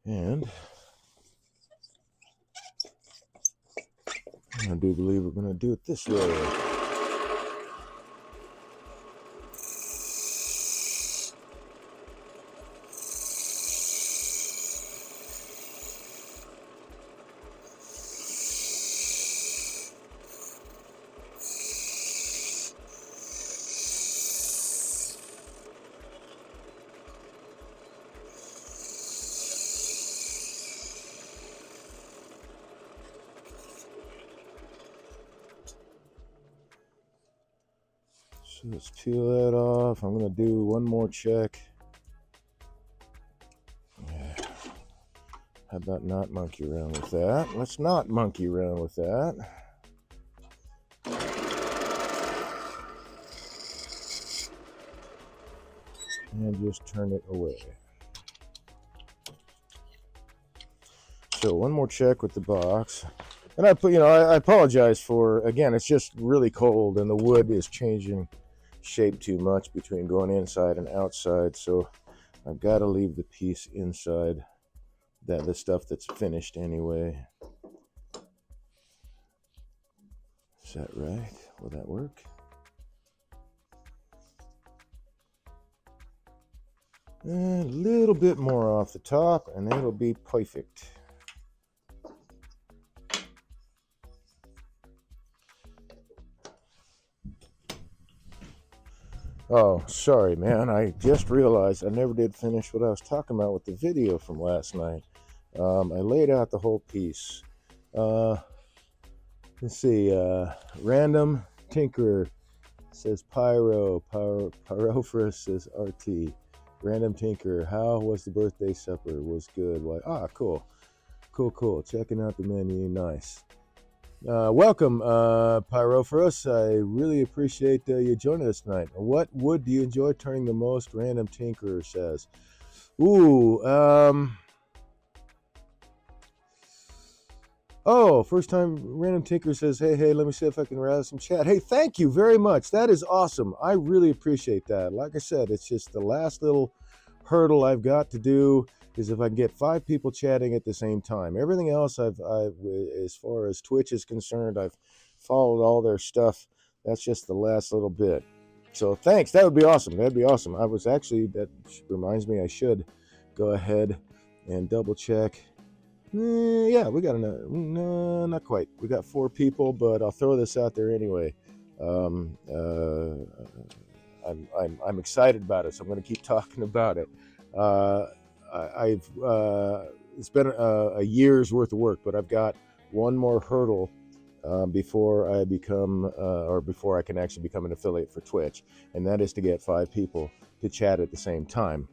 And I do believe we're going to do it this way. So let's peel that off. I'm going to do one more check. Yeah. How about not monkey around with that? Let's not monkey around with that. And just turn it away. So one more check with the box. And I apologize for, again, it's just really cold and the wood is changing shape too much between going inside and outside. So I've got to leave the piece inside, the stuff that's finished anyway. Is that right? Will that work? And a little bit more off the top and it'll be perfect. Oh, sorry, man. I just realized I never did finish what I was talking about with the video from last night. I laid out the whole piece. Let's see. Random Tinkerer says Pyrophorus says RT. Random Tinkerer, how was the birthday supper? Was good. Why? Cool. Cool. Checking out the menu. Nice. Welcome, Pyrophorus. I really appreciate you joining us tonight. What wood do you enjoy turning the most? Random Tinkerer says. First time Random Tinker says, hey, let me see if I can rouse some chat. Hey, thank you very much. That is awesome. I really appreciate that. Like I said, it's just the last little hurdle I've got to do is if I can get 5 people chatting at the same time. Everything else, I've as far as Twitch is concerned, I've followed all their stuff. That's just the last little bit. So thanks. That would be awesome. That'd be awesome. That reminds me I should go ahead and double check. Yeah, we got another. No, not quite. We got 4 people, but I'll throw this out there anyway. I'm excited about it, so I'm going to keep talking about it. It's been a year's worth of work, but I've got one more hurdle before I before I can actually become an affiliate for Twitch, and that is to get 5 people to chat at the same time.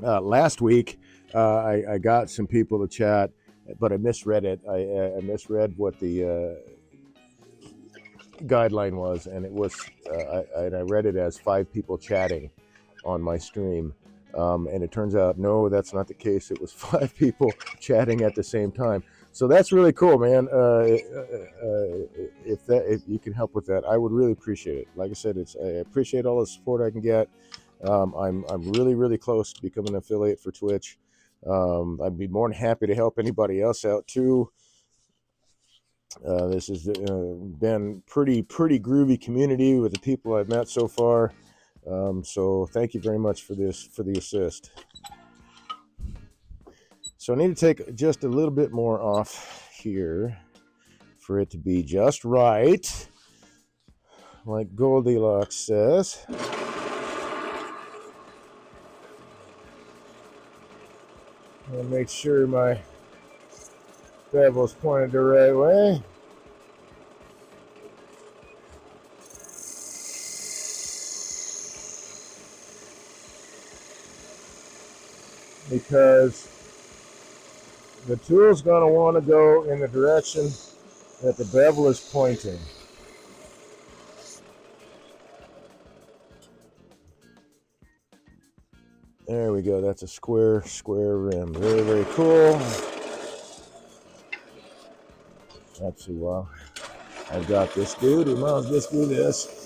Last week, I got some people to chat, but I misread it. I misread what the guideline was, and it was I read it as 5 people chatting on my stream, and it turns out no, that's not the case. It was 5 people chatting at the same time. So that's really cool, man. If you can help with that, I would really appreciate it. Like I said, I appreciate all the support I can get. I'm really close to becoming an affiliate for Twitch. I'd be more than happy to help anybody else out too. This has been pretty groovy community with the people I've met so far. So thank you very much for the assist. So I need to take just a little bit more off here for it to be just right, like Goldilocks says. I'll make sure my bevel's pointed the right way. because the tool's going to want to go in the direction that the bevel is pointing. There we go. That's a square rim. Very, very cool. Let's see. Well, I've got this dude. We might just do this.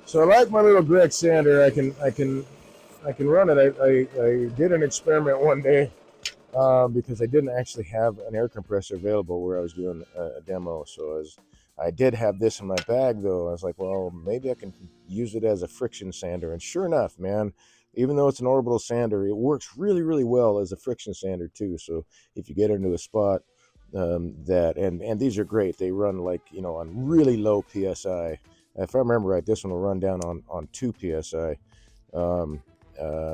So I like my little Greg sander. I can run it. I did an experiment one day because I didn't actually have an air compressor available where I was doing a demo. So I did have this in my bag though. I was like, well, maybe I can use it as a friction sander. And sure enough, man, even though it's an orbital sander, it works really, really well as a friction sander too. So if you get into a spot and these are great, they run like, on really low PSI. If I remember right, this one will run down on 2 PSI.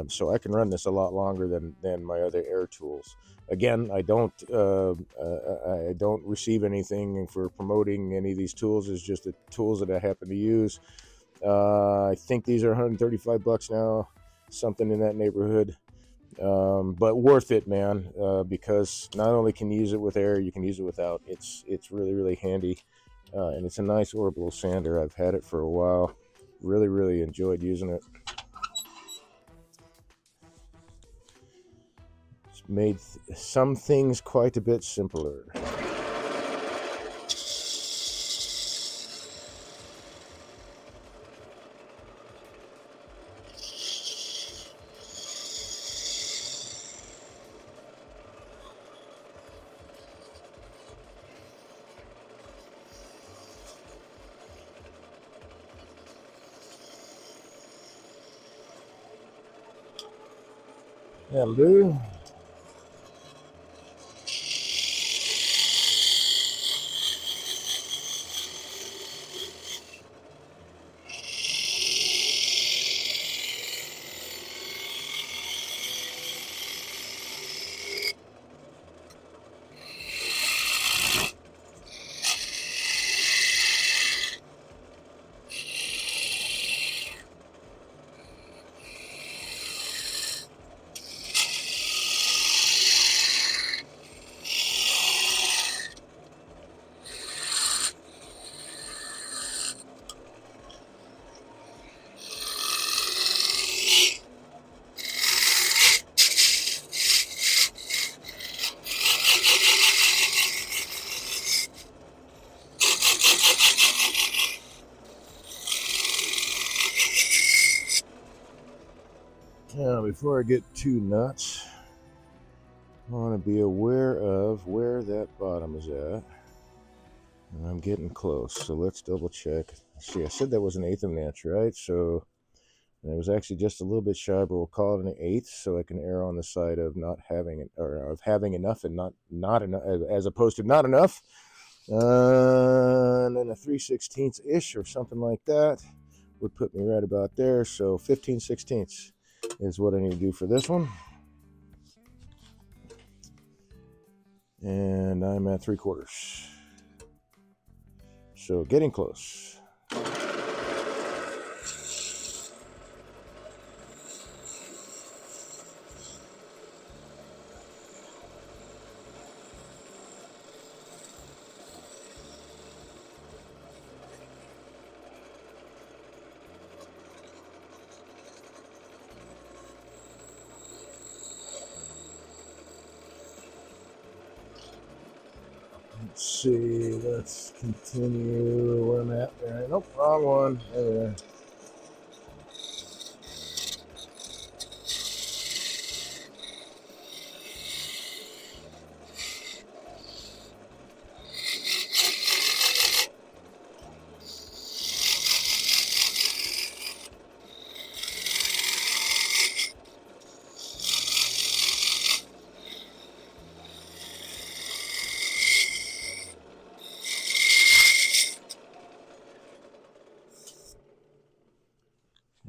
So I can run this a lot longer than my other air tools. Again, I don't receive anything for promoting any of these tools. It's just the tools that I happen to use. I think these are $135 now, something in that neighborhood. But worth it, man, because not only can you use it with air, you can use it without. It's really, really handy, and it's a nice orbital sander. I've had it for a while. Really, really enjoyed using it. It's made some things quite a bit simpler. That'll do. Now, before I get too nuts, I want to be aware of where that bottom is at. And I'm getting close, so let's double check. See, I said that was an eighth of an inch, right? So it was actually just a little bit shy, but we'll call it an eighth, so I can err on the side of not having it, or of having enough and not enough, as opposed to not enough. And then a 3/16 ish or something like that would put me right about there. So 15/16 is what I need to do for this one. And I'm at 3/4. So getting close. Let's see, let's continue where I'm at there. Nope, wrong one. There.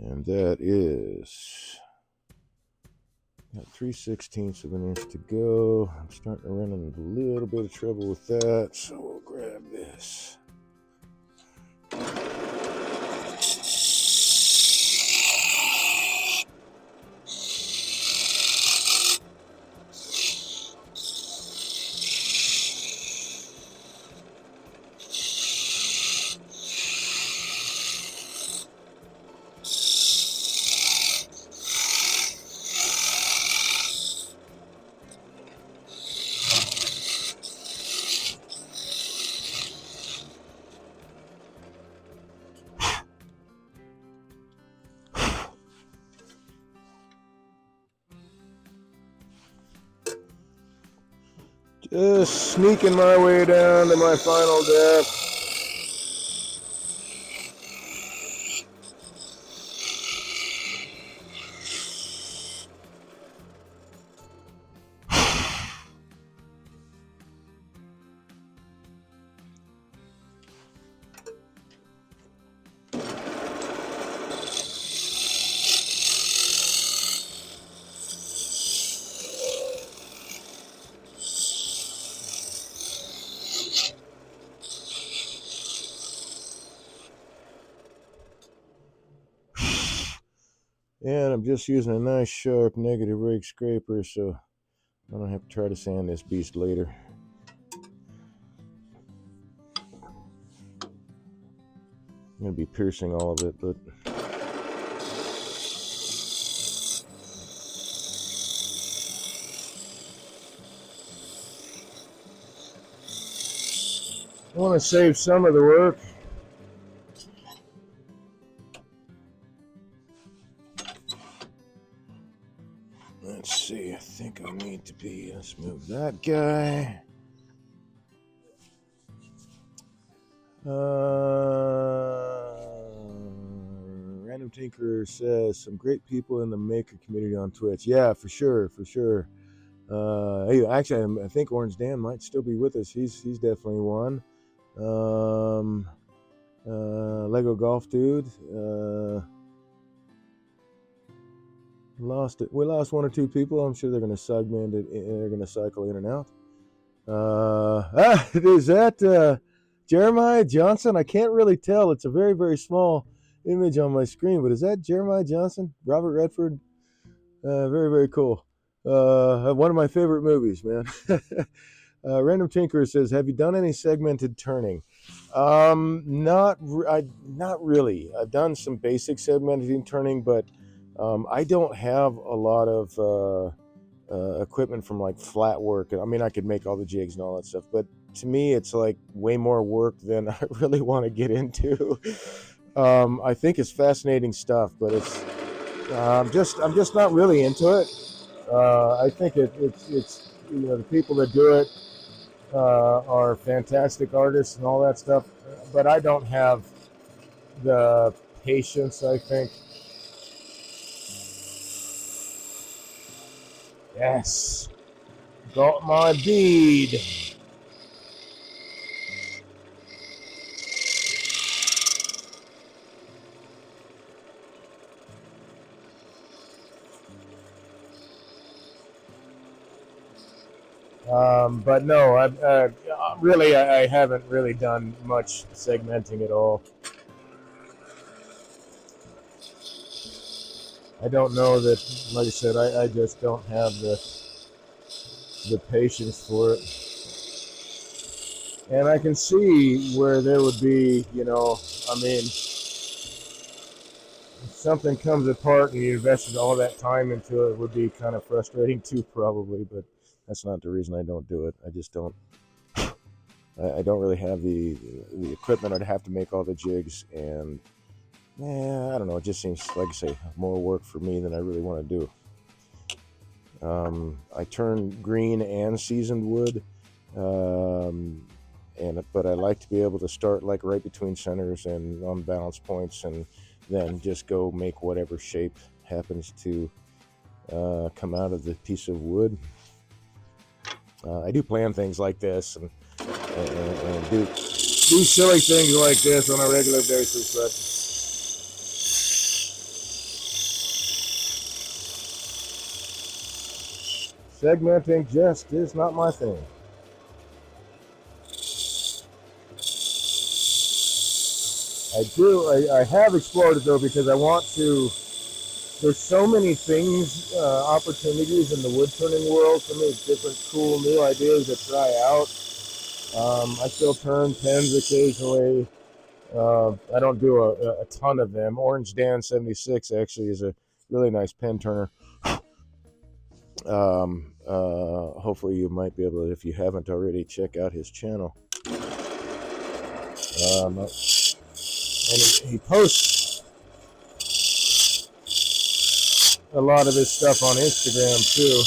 And that is got 3/16 of an inch to go. I'm starting to run into a little bit of trouble with that, so we'll grab this. Just sneaking my way down to my final depth. And I'm just using a nice sharp negative rake scraper so I don't have to try to sand this beast later. I'm going to be piercing all of it, but I want to save some of the work. Let's see, I think I need to be, let's move that guy. Random Tinker says, some great people in the maker community on Twitch. Yeah, for sure. Hey, actually, I think Orange Dan might still be with us. He's definitely one. Lego Golf Dude. Lost it. We lost one or two people. I'm sure they're going to segment it. They're going to cycle in and out. Is that Jeremiah Johnson? I can't really tell. It's a very, very small image on my screen, but is that Jeremiah Johnson? Robert Redford? Very, very cool. One of my favorite movies, man. Random Tinker says, have you done any segmented turning? Not really. I've done some basic segmented turning, but I don't have a lot of equipment from like flat work. I mean, I could make all the jigs and all that stuff, but to me, it's like way more work than I really want to get into. I think it's fascinating stuff, but it's I'm just not really into it. I think it's the people that do it are fantastic artists and all that stuff, but I don't have the patience, I think. Yes, got my bead. But no, I haven't really done much segmenting at all. I don't know that, like I said, I just don't have the patience for it. And I can see where there would be, I mean, if something comes apart and you invested all that time into it, would be kind of frustrating too, probably, but that's not the reason I don't do it. I just don't. I don't really have the equipment. I'd have to make all the jigs, and I don't know. It just seems, like I say, more work for me than I really want to do. I turn green and seasoned wood, but I like to be able to start like right between centers and on balance points, and then just go make whatever shape happens to come out of the piece of wood. I do plan things like this and do silly things like this on a regular basis, but segmenting just is not my thing. I have explored it though, because I want to. There's so many things, opportunities in the wood turning world for me, different cool new ideas to try out. I still turn pens occasionally. I don't do a ton of them. Orange Dan 76 actually is a really nice pen turner. Hopefully you might be able to, if you haven't already, check out his channel. And he posts a lot of his stuff on Instagram too.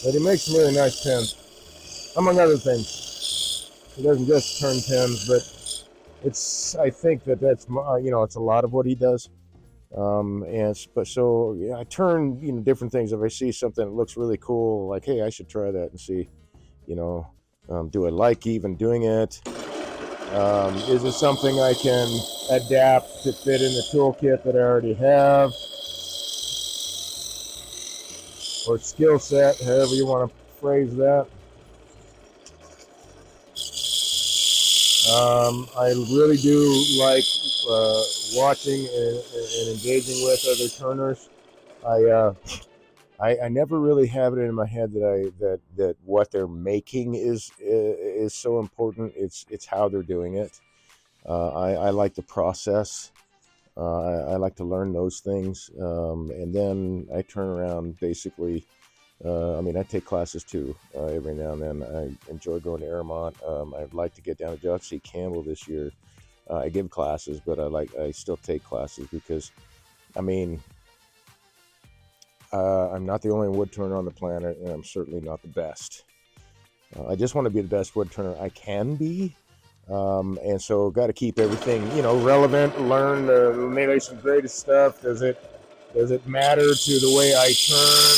But he makes some really nice pens, among other things. He doesn't just turn pens, but I think that's it's a lot of what he does. But so yeah, I turn different things. If I see something that looks really cool, like hey, I should try that and see, do I like even doing it? Is it something I can adapt to fit in the toolkit that I already have, or skill set, however you want to phrase that? I really do like watching and engaging with other turners. I never really have it in my head that what they're making is so important. It's how they're doing it. I like the process. I like to learn those things, and then I turn around basically. I take classes too every now and then. I enjoy going to Airmont. I'd like to get down to Jockey Campbell this year. I give classes, but I still take classes because, I mean, I'm not the only wood turner on the planet, and I'm certainly not the best. I just want to be the best wood turner I can be, and so got to keep everything relevant. Learn the latest and greatest stuff. Does it matter to the way I turn?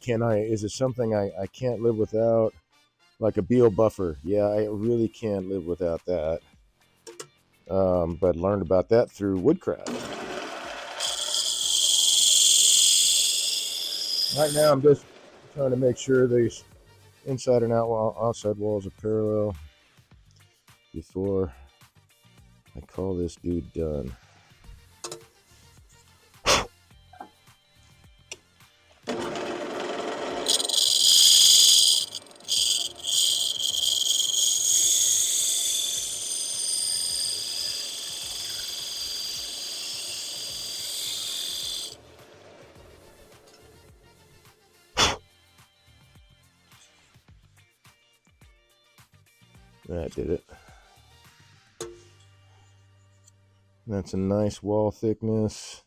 Is it something I can't live without? Like a Beal buffer. Yeah, I really can't live without that. But learned about that through woodcraft. Right now I'm just trying to make sure these inside and outside walls are parallel before I call this dude done. That did it. That's a nice wall thickness.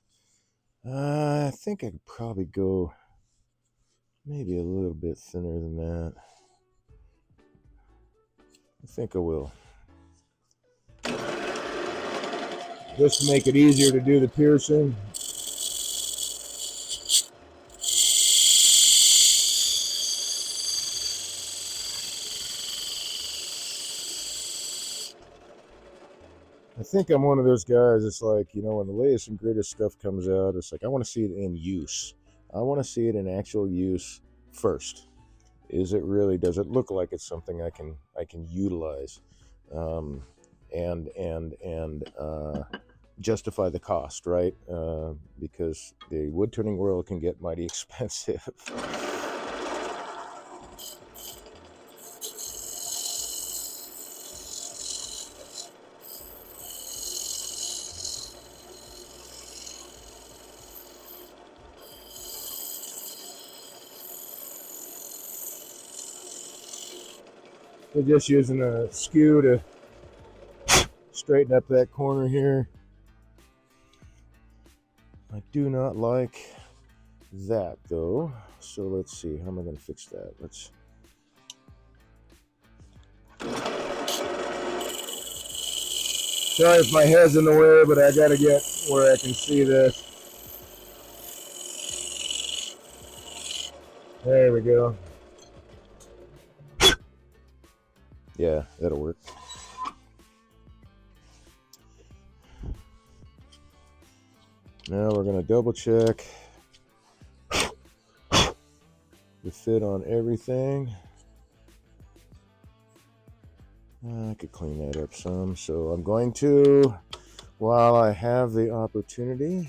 I think I could probably go maybe a little bit thinner than that. I think I will. Just to make it easier to do the piercing. I think I'm one of those guys. It's like, when the latest and greatest stuff comes out, it's like I want to see it in use. I want to see it in actual use first. Does it look like it's something I can utilize, and justify the cost, right? Because the wood turning world can get mighty expensive. We're just using a skew to straighten up that corner here. I do not like that though, so let's see, how am I going to fix that? Sorry if my head's in the way, but I got to get where I can see this. There we go. Yeah, that'll work. Now we're going to double check the fit on everything. I could clean that up some, so I'm going to, while I have the opportunity,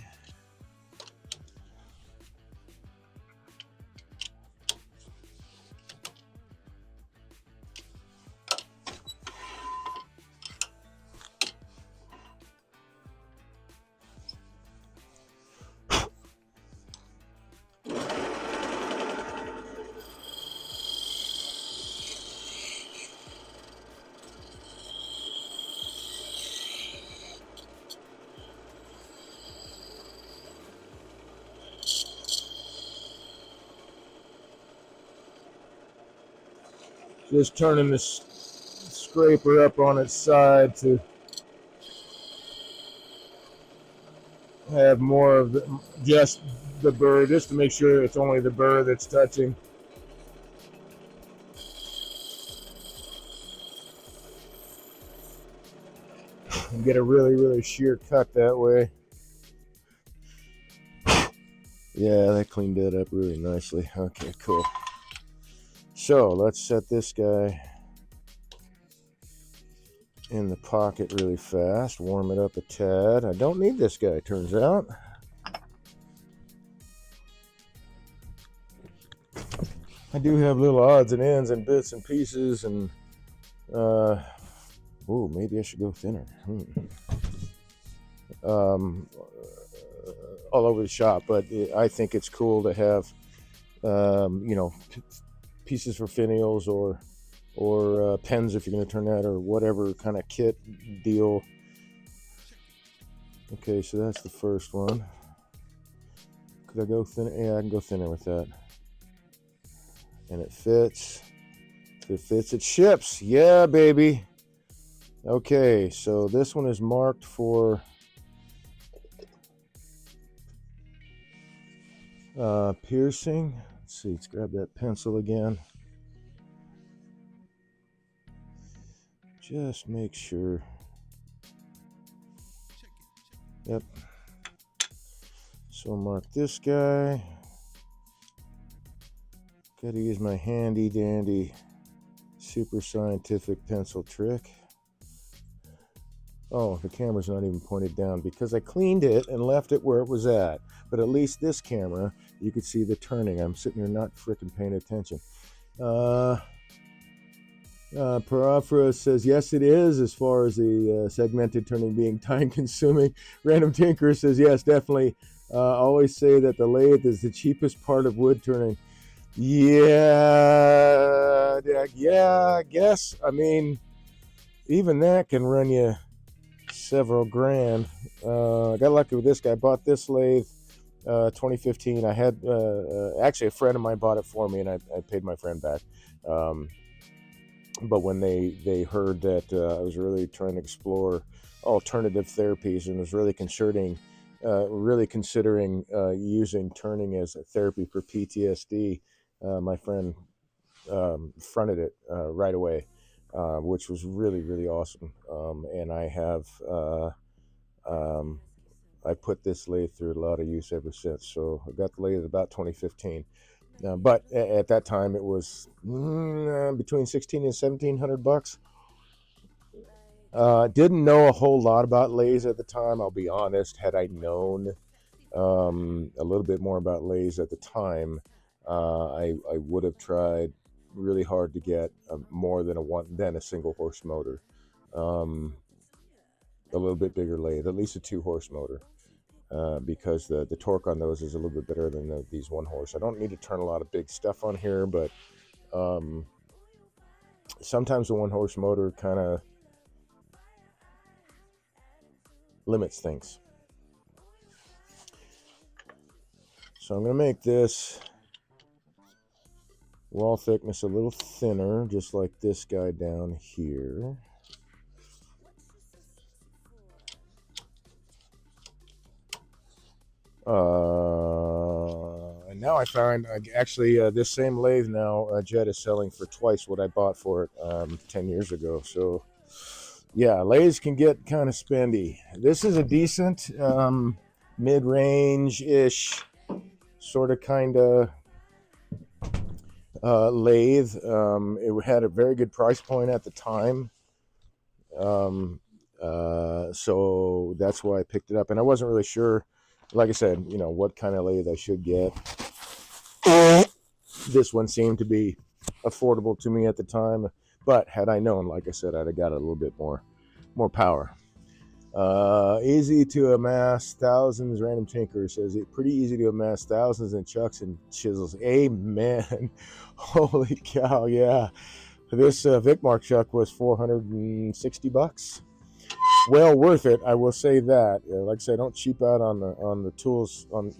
Just turning the scraper up on its side to have more of just the burr, just to make sure it's only the burr that's touching. And get a really, really sheer cut that way. Yeah, that cleaned it up really nicely. Okay, cool. So let's set this guy in the pocket really fast. Warm it up a tad. I don't need this guy, turns out. I do have little odds and ends and bits and pieces, and maybe I should go thinner. All over the shop, but I think it's cool to have, pieces for finials or pens if you're going to turn that, or whatever kind of kit deal. Okay, so that's the first one. Could I go thinner? Yeah, I can go thinner with that. And it fits. If it fits, it ships. Yeah, baby. Okay, so this one is marked for piercing. Let's see, let's grab that pencil again. Just make sure. Yep. So mark this guy. Gotta use my handy dandy super scientific pencil trick. Oh, the camera's not even pointed down because I cleaned it and left it where it was at. But at least this camera, you could see the turning. I'm sitting here not freaking paying attention. Parafra says, yes, it is, as far as the segmented turning being time consuming. Random Tinker says, yes, definitely. Always say that the lathe is the cheapest part of wood turning. Yeah, I guess. I mean, even that can run you several grand. I got lucky with this guy. I bought this lathe 2015. I had actually a friend of mine bought it for me, and I paid my friend back. But when they heard that I was really trying to explore alternative therapies and was really considering using turning as a therapy for PTSD, my friend fronted it right away, which was really, really awesome. And I have I put this lathe through a lot of use ever since. So I got the lathe about 2015. But at that time, it was between $1,600 and $1,700. Didn't know a whole lot about lathes at the time. I'll be honest. Had I known a little bit more about lathes at the time, I would have tried really hard to get more than a single horse motor. A little bit bigger lathe, at least a 2-horse motor. Because the torque on those is a little bit better than these 1-horse. I don't need to turn a lot of big stuff on here, but sometimes the 1-horse motor kind of limits things. So I'm going to make this wall thickness a little thinner, just like this guy down here. And now I find actually this same lathe now Jet is selling for twice what I bought for it 10 years ago. So yeah, lathes can get kind of spendy. This is a decent mid-range-ish sort of kind of lathe. It had a very good price point at the time. So that's why I picked it up. And I wasn't really sure, like I said, what kind of lathe I should get. This one seemed to be affordable to me at the time, but had I known, like I said, I'd have got a little bit more power. Easy to amass thousands. Random Tinker says it pretty easy to amass thousands in chucks and chisels. Amen. Holy cow, yeah. This Vicmark chuck was $460. Well worth it, I will say that. Like I say, don't cheap out on the tools, on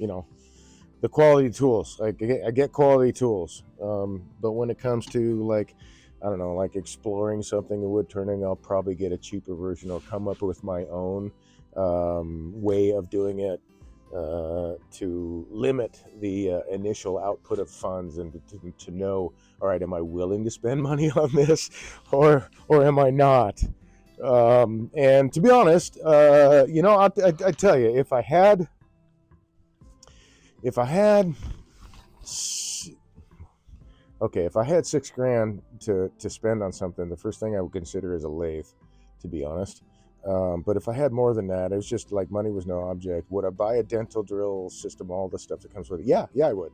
the quality tools. I get quality tools, but when it comes to like I don't know, like exploring something in wood turning, I'll probably get a cheaper version or come up with my own way of doing it to limit the initial output of funds and to know, all right, am I willing to spend money on this, or am I not? And to be honest, I tell you, if I had okay, if I had $6,000 to spend on something, the first thing I would consider is a lathe, to be honest. But if I had more than that, it was just like money was no object. Would I buy a dental drill system, all the stuff that comes with it? Yeah, I would.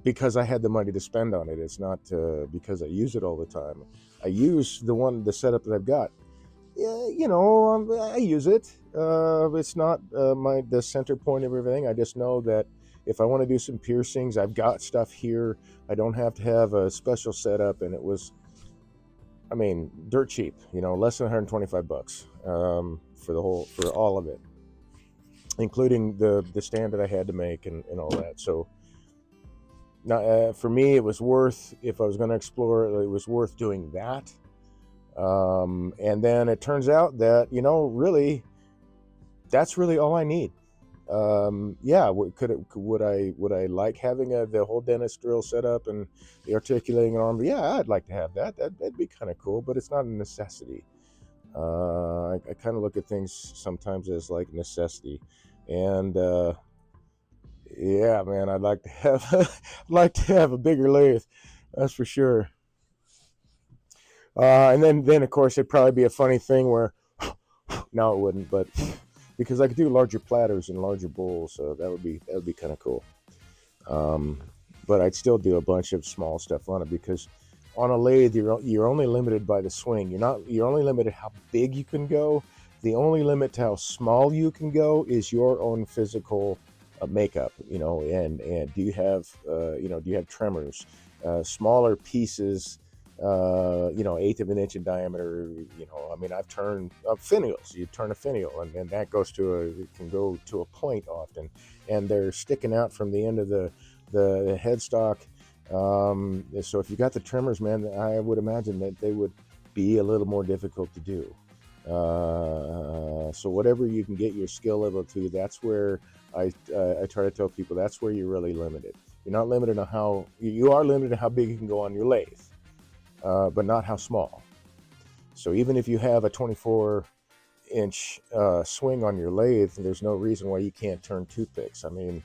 Because I had the money to spend on it. It's not because I use it all the time. I use the setup that I've got. Yeah, I use it. It's not the center point of everything. I just know that if I want to do some piercings, I've got stuff here. I don't have to have a special setup, and it was, I mean, dirt cheap. Less than $125 for all of it, including the stand that I had to make and all that. So, for me, it was worth, if I was going to explore it was worth doing that. And then it turns out that really, that's really all I need. Yeah, would I like having the whole dentist drill set up and the articulating arm? Yeah, I'd like to have that. That'd be kind of cool, but it's not a necessity. I kind of look at things sometimes as like necessity, and yeah, man, I'd like to have a bigger lathe, that's for sure. And then of course it'd probably be a funny thing where no, it wouldn't, but because I could do larger platters and larger bowls, so that would be kind of cool. But I'd still do a bunch of small stuff on it, because on a lathe you're only limited by the swing. You're only limited how big you can go. The only limit to how small you can go is your own physical makeup. And do you have tremors, smaller pieces, eighth of an inch in diameter. I mean, I've turned finials. You turn a finial, and that can go to a point often, and they're sticking out from the end of the headstock. So if you got the tremors, man, I would imagine that they would be a little more difficult to do. So whatever you can get your skill level to, that's where I try to tell people, that's where you're really limited. You're not limited on how you are limited to how big you can go on your lathe. But not how small. So even if you have a 24-inch swing on your lathe, there's no reason why you can't turn toothpicks. I mean,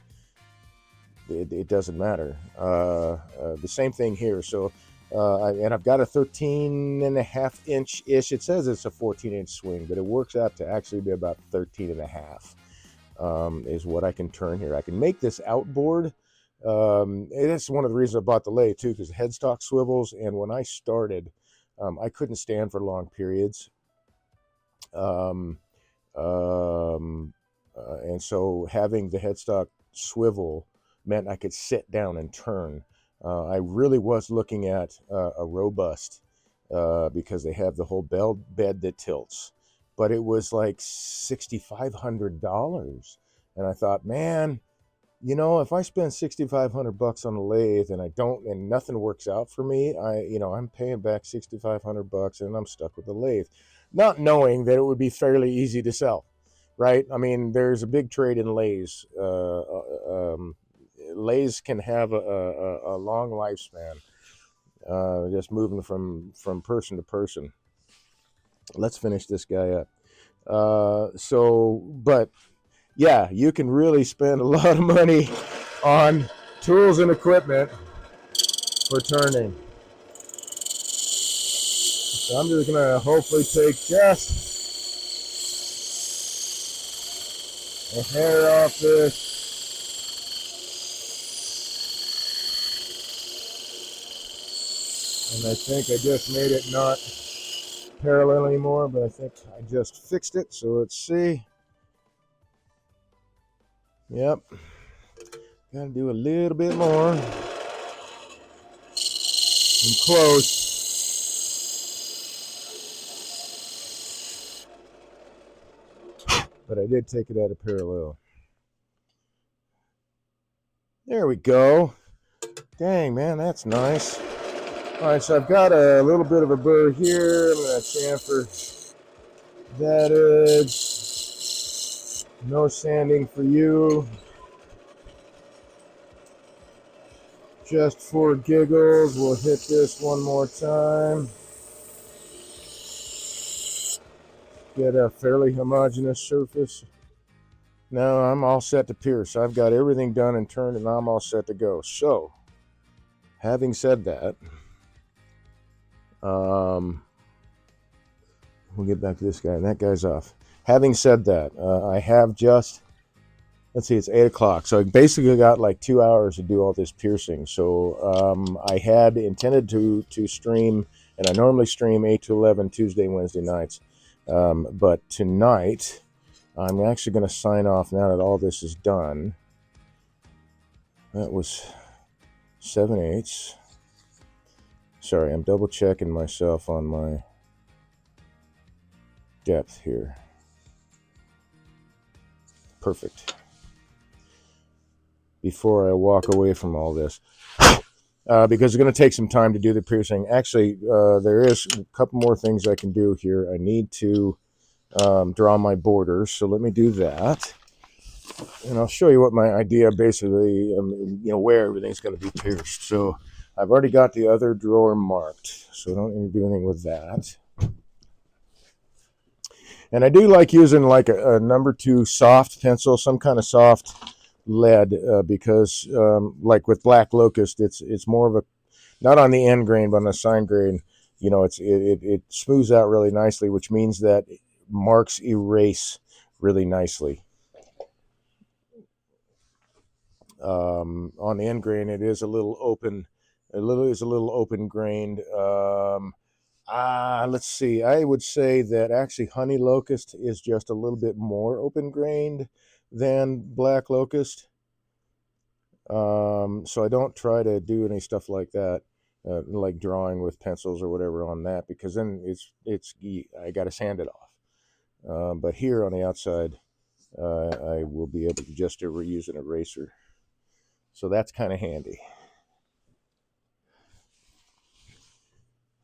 it doesn't matter. The same thing here. So, and I've got a 13.5-inch-ish. It says it's a 14-inch swing, but it works out to actually be about 13.5 is what I can turn here. I can make this outboard. That's one of the reasons I bought the lathe too, because the headstock swivels, and when I started, I couldn't stand for long periods, and so having the headstock swivel meant I could sit down and turn. I really was looking at a robust, because they have the whole bed that tilts, but it was like $6,500, and I thought, man, if I spend $6,500 on a lathe and nothing works out for me, I'm paying back $6,500 and I'm stuck with the lathe, not knowing that it would be fairly easy to sell, right? I mean, there's a big trade in lathes. Lathes can have a long lifespan, just moving from person to person. Let's finish this guy up. But yeah, you can really spend a lot of money on tools and equipment for turning. So I'm just gonna hopefully take just a hair off this. And I think I just made it not parallel anymore, but I think I just fixed it. So let's see. Yep. Gotta do a little bit more. And close. But I did take it out of parallel. There we go. Dang, man, that's nice. All right, so I've got a little bit of a burr here. I'm going to chamfer that edge. No sanding for you. Just for giggles, we'll hit this one more time. Get a fairly homogeneous surface. Now I'm all set to pierce. I've got everything done and turned, and I'm all set to go. So, having said that, we'll get back to this guy, and that guy's off. Having said that, I have just, let's see, it's 8 o'clock. So I basically got like 2 hours to do all this piercing. So I had intended to stream, and I normally stream 8 to 11 Tuesday, Wednesday nights. But tonight, I'm actually going to sign off now that all this is done. That was 7/8. Sorry, I'm double checking myself on my depth here. Perfect. Before I walk away from all this, because it's going to take some time to do the piercing. Actually, there is a couple more things I can do here. I need to draw my borders, so let me do that. And I'll show you what my idea basically, where everything's going to be pierced. So I've already got the other drawer marked, so I don't need to do anything with that. And I do like using like a number 2 soft pencil, some kind of soft lead, because like with black locust, it's more of a, not on the end grain, but on the sign grain, it smooths out really nicely, which means that marks erase really nicely. On the end grain, it is a little open, open grained. Let's see. I would say that actually honey locust is just a little bit more open grained than black locust. So I don't try to do any stuff like that, like drawing with pencils or whatever on that, because then I got to sand it off. But here on the outside, I will be able to just use an eraser. So that's kind of handy.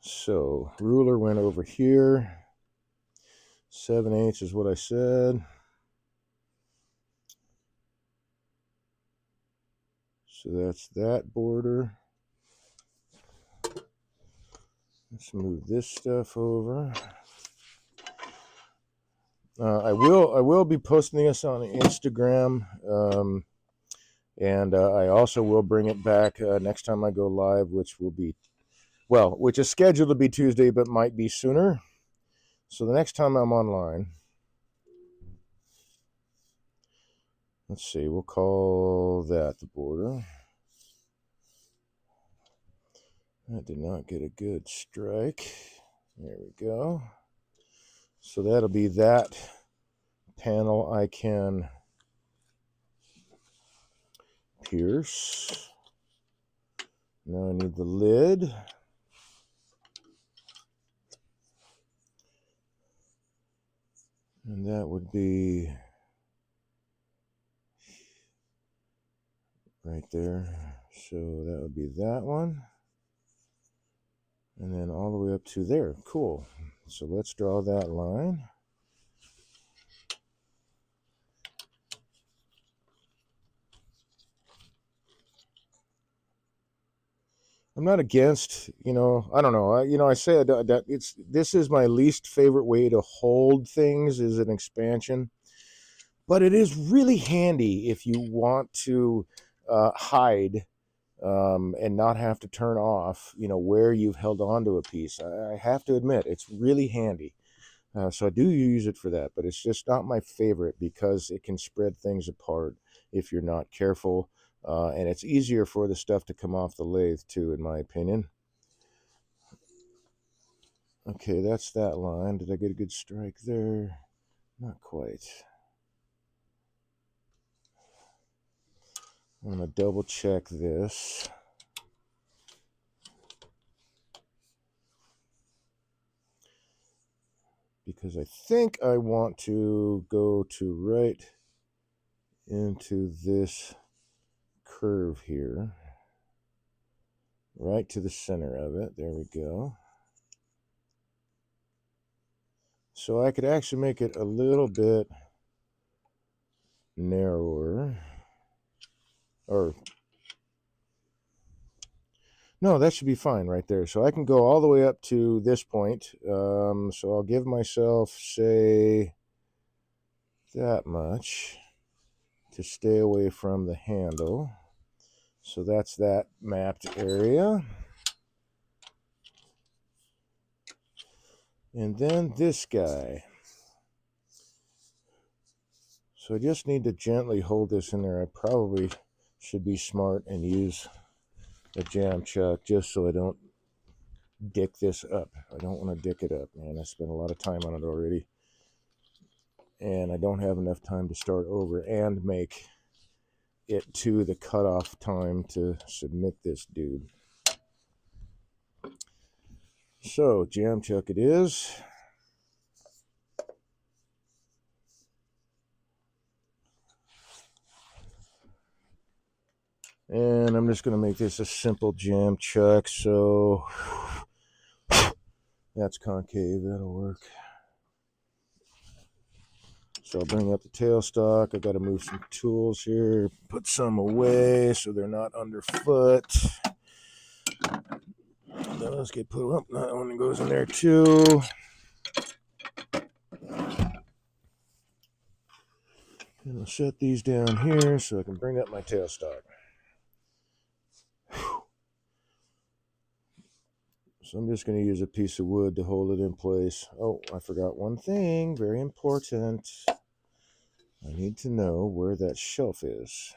So ruler went over here. 7/8 is what I said. So that's that border. Let's move this stuff over. I will be posting this on Instagram, and I also will bring it back next time I go live, which is scheduled to be Tuesday, but might be sooner. So the next time I'm online, let's see, we'll call that the border. That did not get a good strike. There we go. So that'll be that panel I can pierce. Now I need the lid. And that would be right there. So that would be that one. And then all the way up to there. Cool. So let's draw that line. I'm not against, I don't know. I say that this is my least favorite way to hold things, is an expansion. But it is really handy if you want to hide and not have to turn off, where you've held on to a piece. I have to admit, it's really handy. So I do use it for that, but it's just not my favorite because it can spread things apart if you're not careful. And it's easier for the stuff to come off the lathe too, in my opinion. Okay, that's that line. Did I get a good strike there? Not quite. I'm going to double check this. Because I think I want to go to right into this curve here. right to the center of it. There we go. So I could actually make it a little bit narrower. Or, no, that should be fine right there. So I can go all the way up to this point. So I'll give myself, say, that much to stay away from the handle. So that's that mapped area. And then this guy. So I just need to gently hold this in there. I probably should be smart and use a jam chuck just so I don't dick this up. I don't want to dick it up, man. I spent a lot of time on it already. And I don't have enough time to start over and make it to the cutoff time to submit this dude. So, jam chuck it is. And I'm just going to make this a simple jam chuck. So, that's concave. That'll work. So I'll bring up the tailstock. I got to move some tools here. Put some away so they're not underfoot. Those get put up. That one goes in there too. And I'll set these down here so I can bring up my tailstock. So I'm just going to use a piece of wood to hold it in place. Oh, I forgot one thing. Very important. I need to know where that shelf is.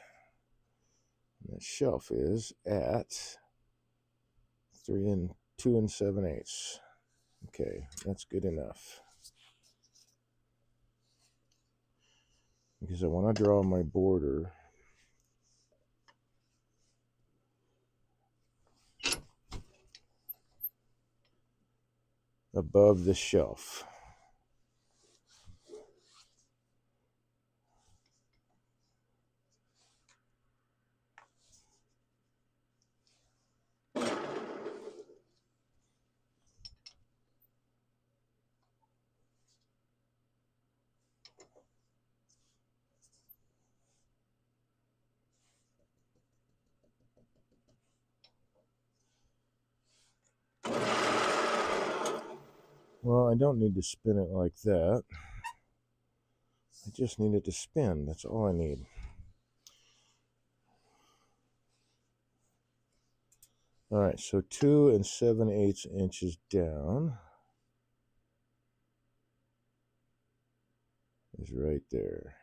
And that shelf is at 2 7/8. Okay, that's good enough. Because I want to draw my border above the shelf. Well, I don't need to spin it like that. I just need it to spin. That's all I need. All right, so 2 7/8 inches down is right there.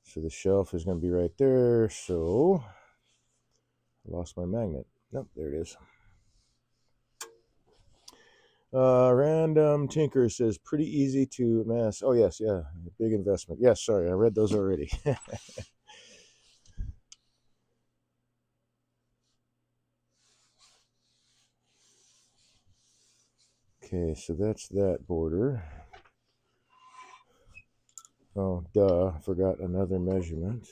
So the shelf is going to be right there. So I lost my magnet. Nope, there it is. Random Tinker says pretty easy to mass. Oh, yes, yeah, big investment. Yes, sorry, I read those already. Okay, so that's that border. Oh, duh, I forgot another measurement.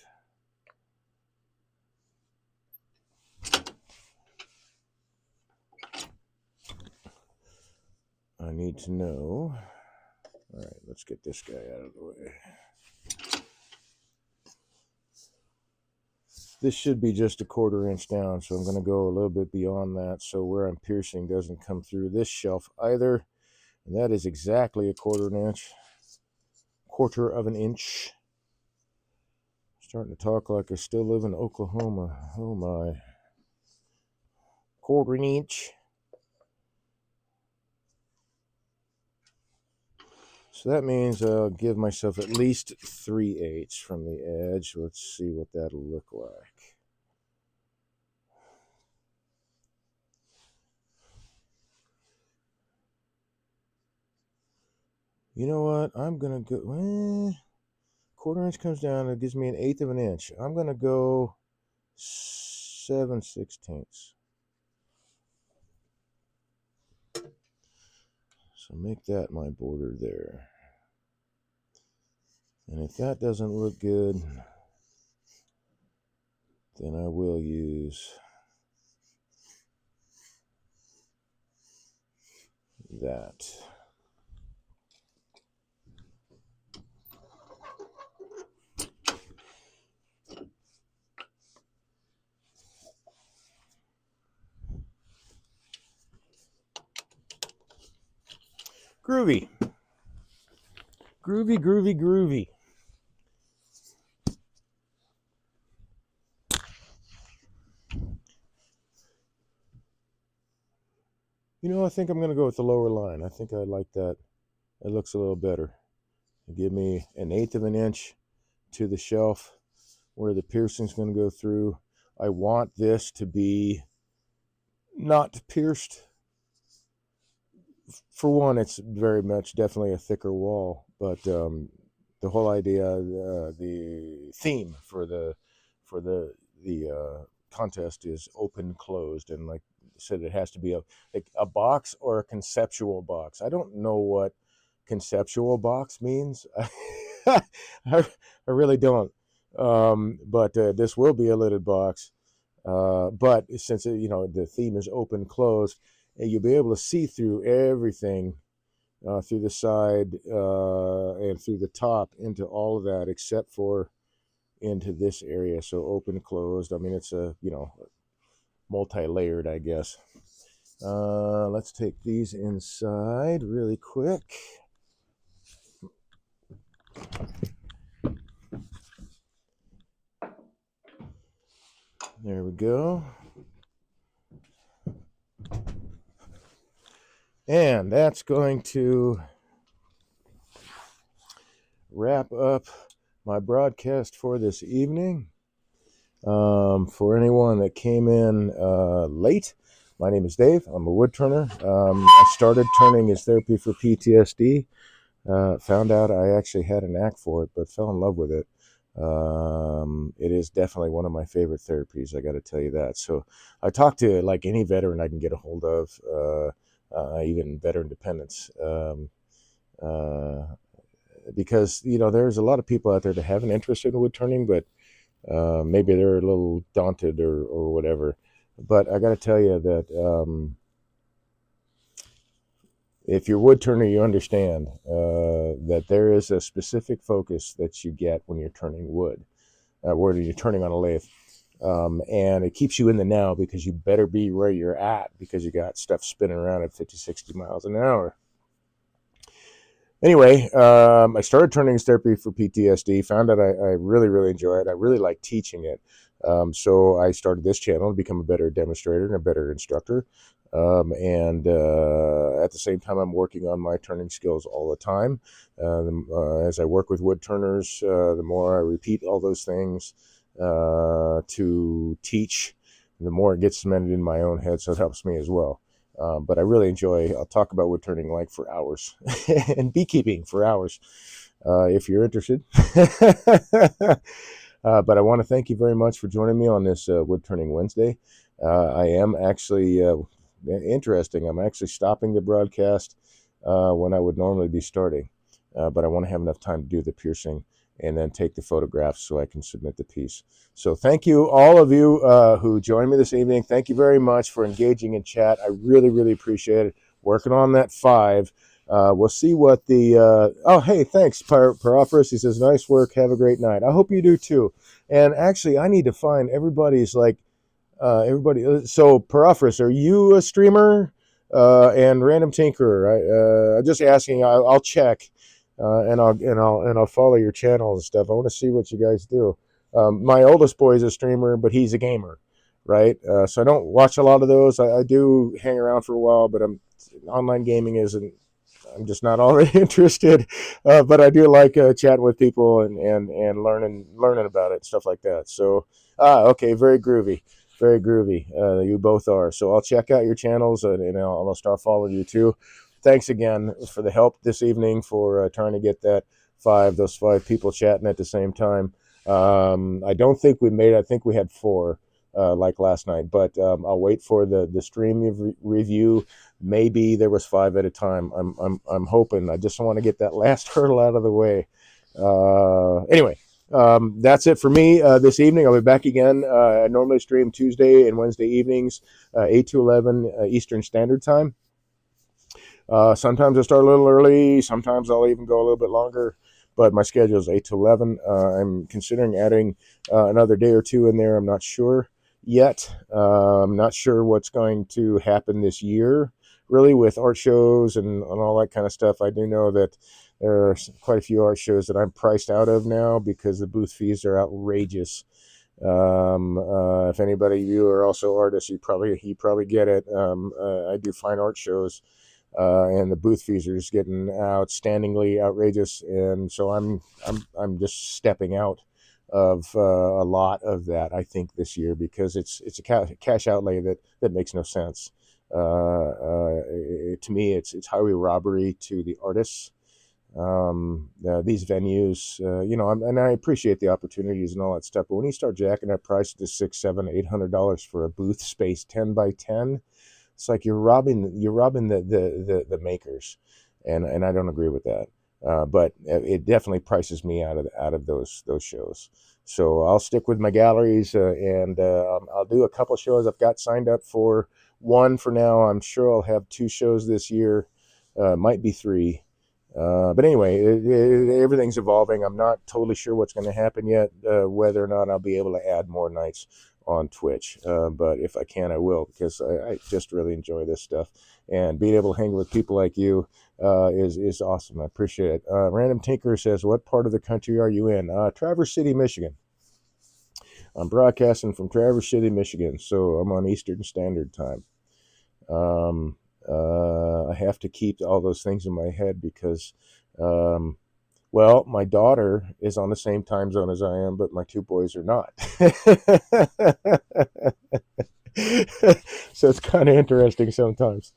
I need to know. All right, let's get this guy out of the way. This should be just a 1/4 inch down, so I'm going to go a little bit beyond that so where I'm piercing doesn't come through this shelf either. And that is exactly a 1/4 inch. 1/4 of an inch. Starting to talk like I still live in Oklahoma. Oh my. 1/4 inch. So that means I'll give myself at least 3/8 from the edge. Let's see what that'll look like. You know what? I'm going to go... 1/4 inch comes down. It gives me 1/8 of an inch. I'm going to go 7/16. So make that my border there. And if that doesn't look good, then I will use that. Groovy. Groovy, groovy, groovy. You know, I think I'm going to go with the lower line. I think I like that. It looks a little better. Give me 1/8 of an inch to the shelf where the piercing's going to go through. I want this to be not pierced. For one, it's very much definitely a thicker wall, but the whole idea, the theme for the contest is open closed, and like I said, it has to be a box or a conceptual box. I don't know what conceptual box means. I really don't. But this will be a lidded box. But since the theme is open closed, and you'll be able to see through everything, through the side and through the top into all of that, except for into this area. So open closed. I mean, it's multi-layered, I guess. Let's take these inside really quick. There we go. And that's going to wrap up my broadcast for this evening. For anyone that came in late, my name is Dave. I'm a wood turner. I started turning as therapy for PTSD. Found out I actually had a knack for it, but fell in love with it. It is definitely one of my favorite therapies. I got to tell you that. So I talk to like any veteran I can get a hold of, even veteran dependents, because there's a lot of people out there that have an interest in wood turning, but maybe they're a little daunted or whatever. But I got to tell you that if you're wood turner, you understand that there is a specific focus that you get when you're turning wood, when you're turning on a lathe. And it keeps you in the now because you better be where you're at because you got stuff spinning around at 50, 60 miles an hour. Anyway, I started turning as therapy for PTSD, found out I really, really enjoy it. I really like teaching it. So I started this channel to become a better demonstrator and a better instructor. And at the same time, I'm working on my turning skills all the time. As I work with wood turners, the more I repeat all those things to teach, the more it gets cemented in my own head. So it helps me as well. But I really I'll talk about wood turning like for hours and beekeeping for hours if you're interested. But I want to thank you very much for joining me on this Wood Turning Wednesday. I am actually, interesting, I'm actually stopping the broadcast when I would normally be starting. But I want to have enough time to do the piercing and then take the photographs so I can submit the piece. So thank you, all of you who joined me this evening. Thank you very much for engaging in chat. I really, really appreciate it. Working on that 5. We'll see what the... oh, hey, thanks, Parophorus. He says, nice work. Have a great night. I hope you do, too. And actually, I need to find everybody's, everybody... So, Parophorus, are you a streamer? And Random Tinkerer, I'm just asking. I'll check. And I'll follow your channel and stuff. I want to see what you guys do. My oldest boy is a streamer, but he's a gamer, right? So I don't watch a lot of those. I do hang around for a while, but online gaming isn't. I'm just not already interested. But I do like chatting with people and learning about it, stuff like that. So okay, very groovy. Very groovy. You both are. So I'll check out your channels and I'll start following you too. Thanks again for the help this evening for trying to get those 5 people chatting at the same time. I don't think we made it. I think we had 4 like last night, but I'll wait for the stream review. Maybe there was 5 at a time. I'm hoping. I just want to get that last hurdle out of the way. Anyway. That's it for me this evening. I'll be back again. I normally stream Tuesday and Wednesday evenings, 8 to 11 Eastern Standard Time. Sometimes I start a little early. Sometimes I'll even go a little bit longer. But my schedule is 8 to 11. I'm considering adding another day or two in there. I'm not sure yet. I'm not sure what's going to happen this year, really, with art shows and all that kind of stuff. I do know that there are quite a few art shows that I'm priced out of now because the booth fees are outrageous. If anybody of you are also artists, you probably get it. I do fine art shows, and the booth fees are just getting outstandingly outrageous, and so I'm just stepping out of a lot of that. I think this year because it's a cash outlay that makes no sense. To me, it's highway robbery to the artists. These venues, and I appreciate the opportunities and all that stuff. But when you start jacking up prices to $600, $700, $800 for a booth space 10 by 10, it's like you're robbing the makers, and I don't agree with that. But it definitely prices me out of those shows. So I'll stick with my galleries, and I'll do a couple shows. I've got signed up for one for now. I'm sure I'll have 2 shows this year, might be 3. But anyway, everything's evolving. I'm not totally sure what's going to happen yet, whether or not I'll be able to add more nights on Twitch. But if I can, I will, because I just really enjoy this stuff. And being able to hang with people like you is awesome. I appreciate it. Random Tinker says, what part of the country are you in? Traverse City, Michigan. I'm broadcasting from Traverse City, Michigan, so I'm on Eastern Standard Time. I have to keep all those things in my head because, well, my daughter is on the same time zone as I am, but my 2 boys are not. So it's kind of interesting sometimes.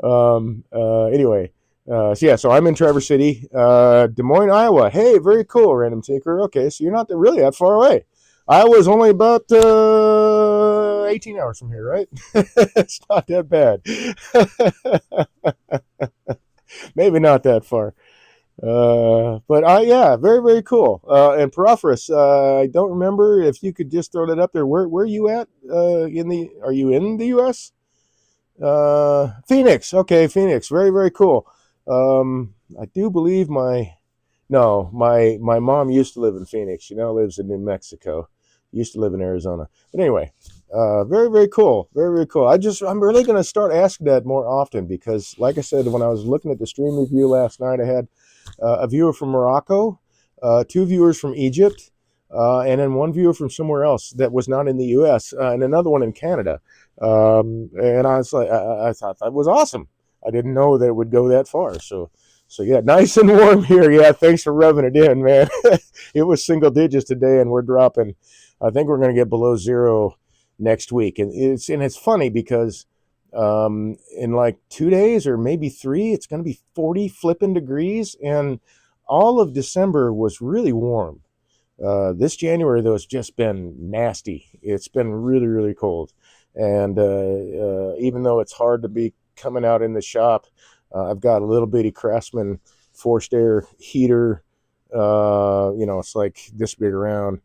Anyway, so I'm in Traverse City, Des Moines, Iowa. Hey, very cool, Random Tinker. Okay, so you're not really that far away. Iowa's only about 18 hours from here, right? It's not that bad. Maybe not that far. But yeah, very, very cool. And Paraphorus, I don't remember if you could just throw that up there. Where are you at? Are you in the U.S.? Phoenix. Okay, Phoenix. Very, very cool. I do believe my mom used to live in Phoenix. She now lives in New Mexico. Used to live in Arizona. But anyway, very, very cool. Very, very cool. I'm really going to start asking that more often because, like I said, when I was looking at the stream review last night, I had a viewer from Morocco, 2 viewers from Egypt, and then 1 viewer from somewhere else that was not in the U.S., and another one in Canada. And I was like, I thought that was awesome. I didn't know that it would go that far. So yeah, nice and warm here. Yeah, thanks for rubbing it in, man. It was single digits today, and we're dropping. I think we're going to get below 0 next week, and it's funny because in like 2 days or maybe 3, it's going to be 40 flipping degrees, and all of December was really warm. This January, though, it's just been nasty. It's been really, really cold. And even though it's hard to be coming out in the shop, I've got a little bitty Craftsman forced air heater. It's like this big around.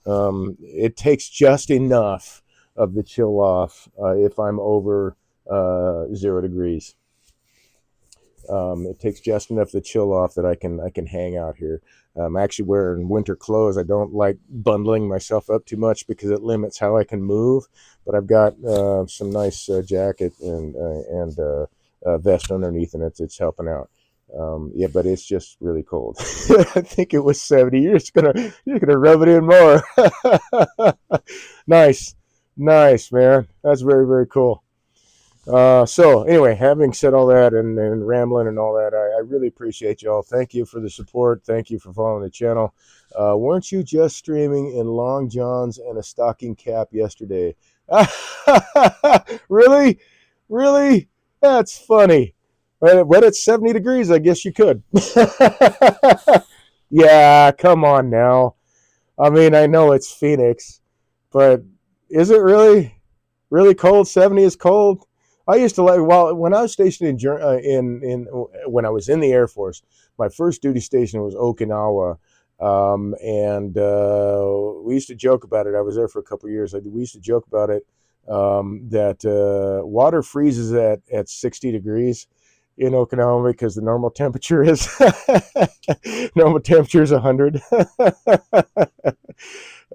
It takes just enough of the chill off if I'm over 0 degrees. It takes just enough to chill off that I can hang out here. I'm actually wearing winter clothes. I don't like bundling myself up too much because it limits how I can move. But I've got some nice jacket and vest underneath, and it's helping out. Yeah, but it's just really cold. I think it was 70. You're gonna rub it in more. Nice, man. That's very, very cool. So anyway, having said all that and rambling and all that, I really appreciate y'all. Thank you for the support. Thank you for following the channel. Weren't you just streaming in long johns and a stocking cap yesterday? Really? Really? That's funny. When it's 70 degrees, I guess you could. Yeah, come on now. I mean, I know it's Phoenix, but is it really cold? 70 is cold. I used to when I was stationed in when I was in the Air Force. My first duty station was Okinawa, and we used to joke about it. I was there for a couple of years. We used to joke about it that water freezes at 60 degrees. in Okinawa because the normal temperature is normal temperature is 100.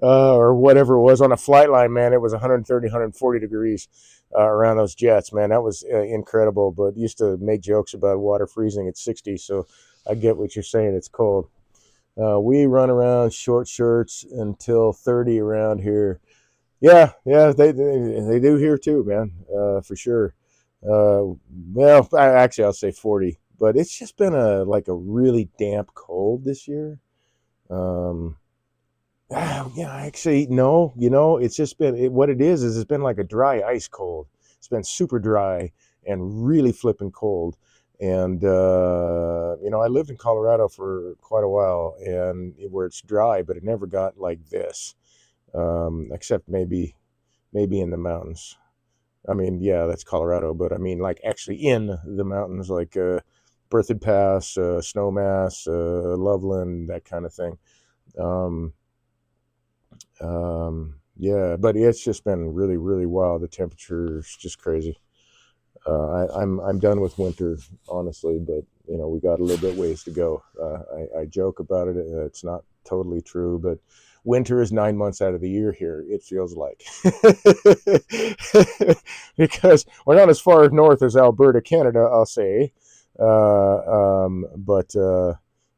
Or whatever it was on a flight line, man. It was 130, 140 degrees around those jets, man. That was incredible. But used to make jokes about water freezing at 60, so I get what you're saying. It's cold. We run around short shirts until 30 around here. Yeah, yeah, they do here too, man, for sure. Well, actually, I'll say 40, but it's just been a really damp cold this year. Um, yeah, actually, no, it's just been what it is it's been like a dry ice cold. It's been super dry and really flipping cold. And I lived in Colorado for quite a while, and where it's dry, but it never got like this, except maybe in the mountains. I mean, yeah, that's Colorado, but I mean, like actually in the mountains, like Berthoud Pass, Snowmass, Loveland, that kind of thing. Um, yeah, but it's just been really, really wild. The temperature's just crazy. I'm done with winter, honestly, but we got a little bit ways to go. I joke about it. It's not totally true, but winter is 9 months out of the year here. It feels like because we're not as far north as Alberta, Canada. I'll say, but I'm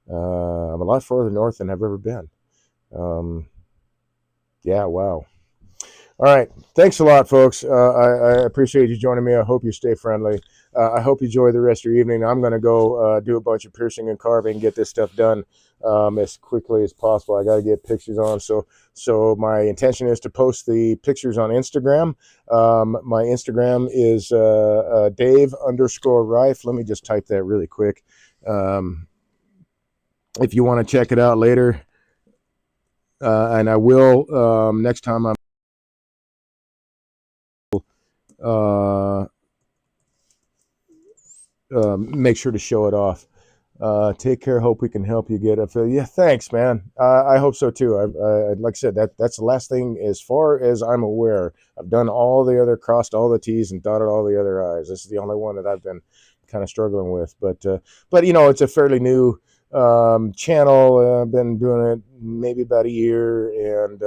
a lot farther north than I've ever been. Yeah, wow. All right. Thanks a lot, folks. I appreciate you joining me. I hope you stay friendly. I hope you enjoy the rest of your evening. I'm going to go do a bunch of piercing and carving, get this stuff done as quickly as possible. I got to get pictures on. So my intention is to post the pictures on Instagram. My Instagram is Dave_Rife. Let me just type that really quick. If you want to check it out later, and I will next time I'm uh, make sure to show it off. Take care. Hope we can help you get it. Yeah, thanks, man. I hope so too. Like I said, that's the last thing as far as I'm aware. I've done all the other, crossed all the T's and dotted all the other I's. This is the only one that I've been kind of struggling with. But it's a fairly new channel. I've been doing it maybe about a year, and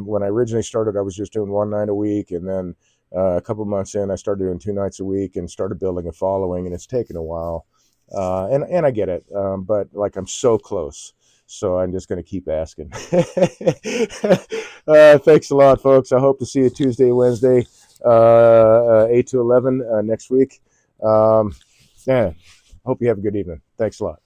when I originally started, I was just doing one night a week, and then a couple months in, I started doing 2 nights a week and started building a following, and it's taken a while. And I get it, but like I'm so close, so I'm just going to keep asking. Thanks a lot, folks. I hope to see you Tuesday, Wednesday, 8 to 11 next week. Yeah, hope you have a good evening. Thanks a lot.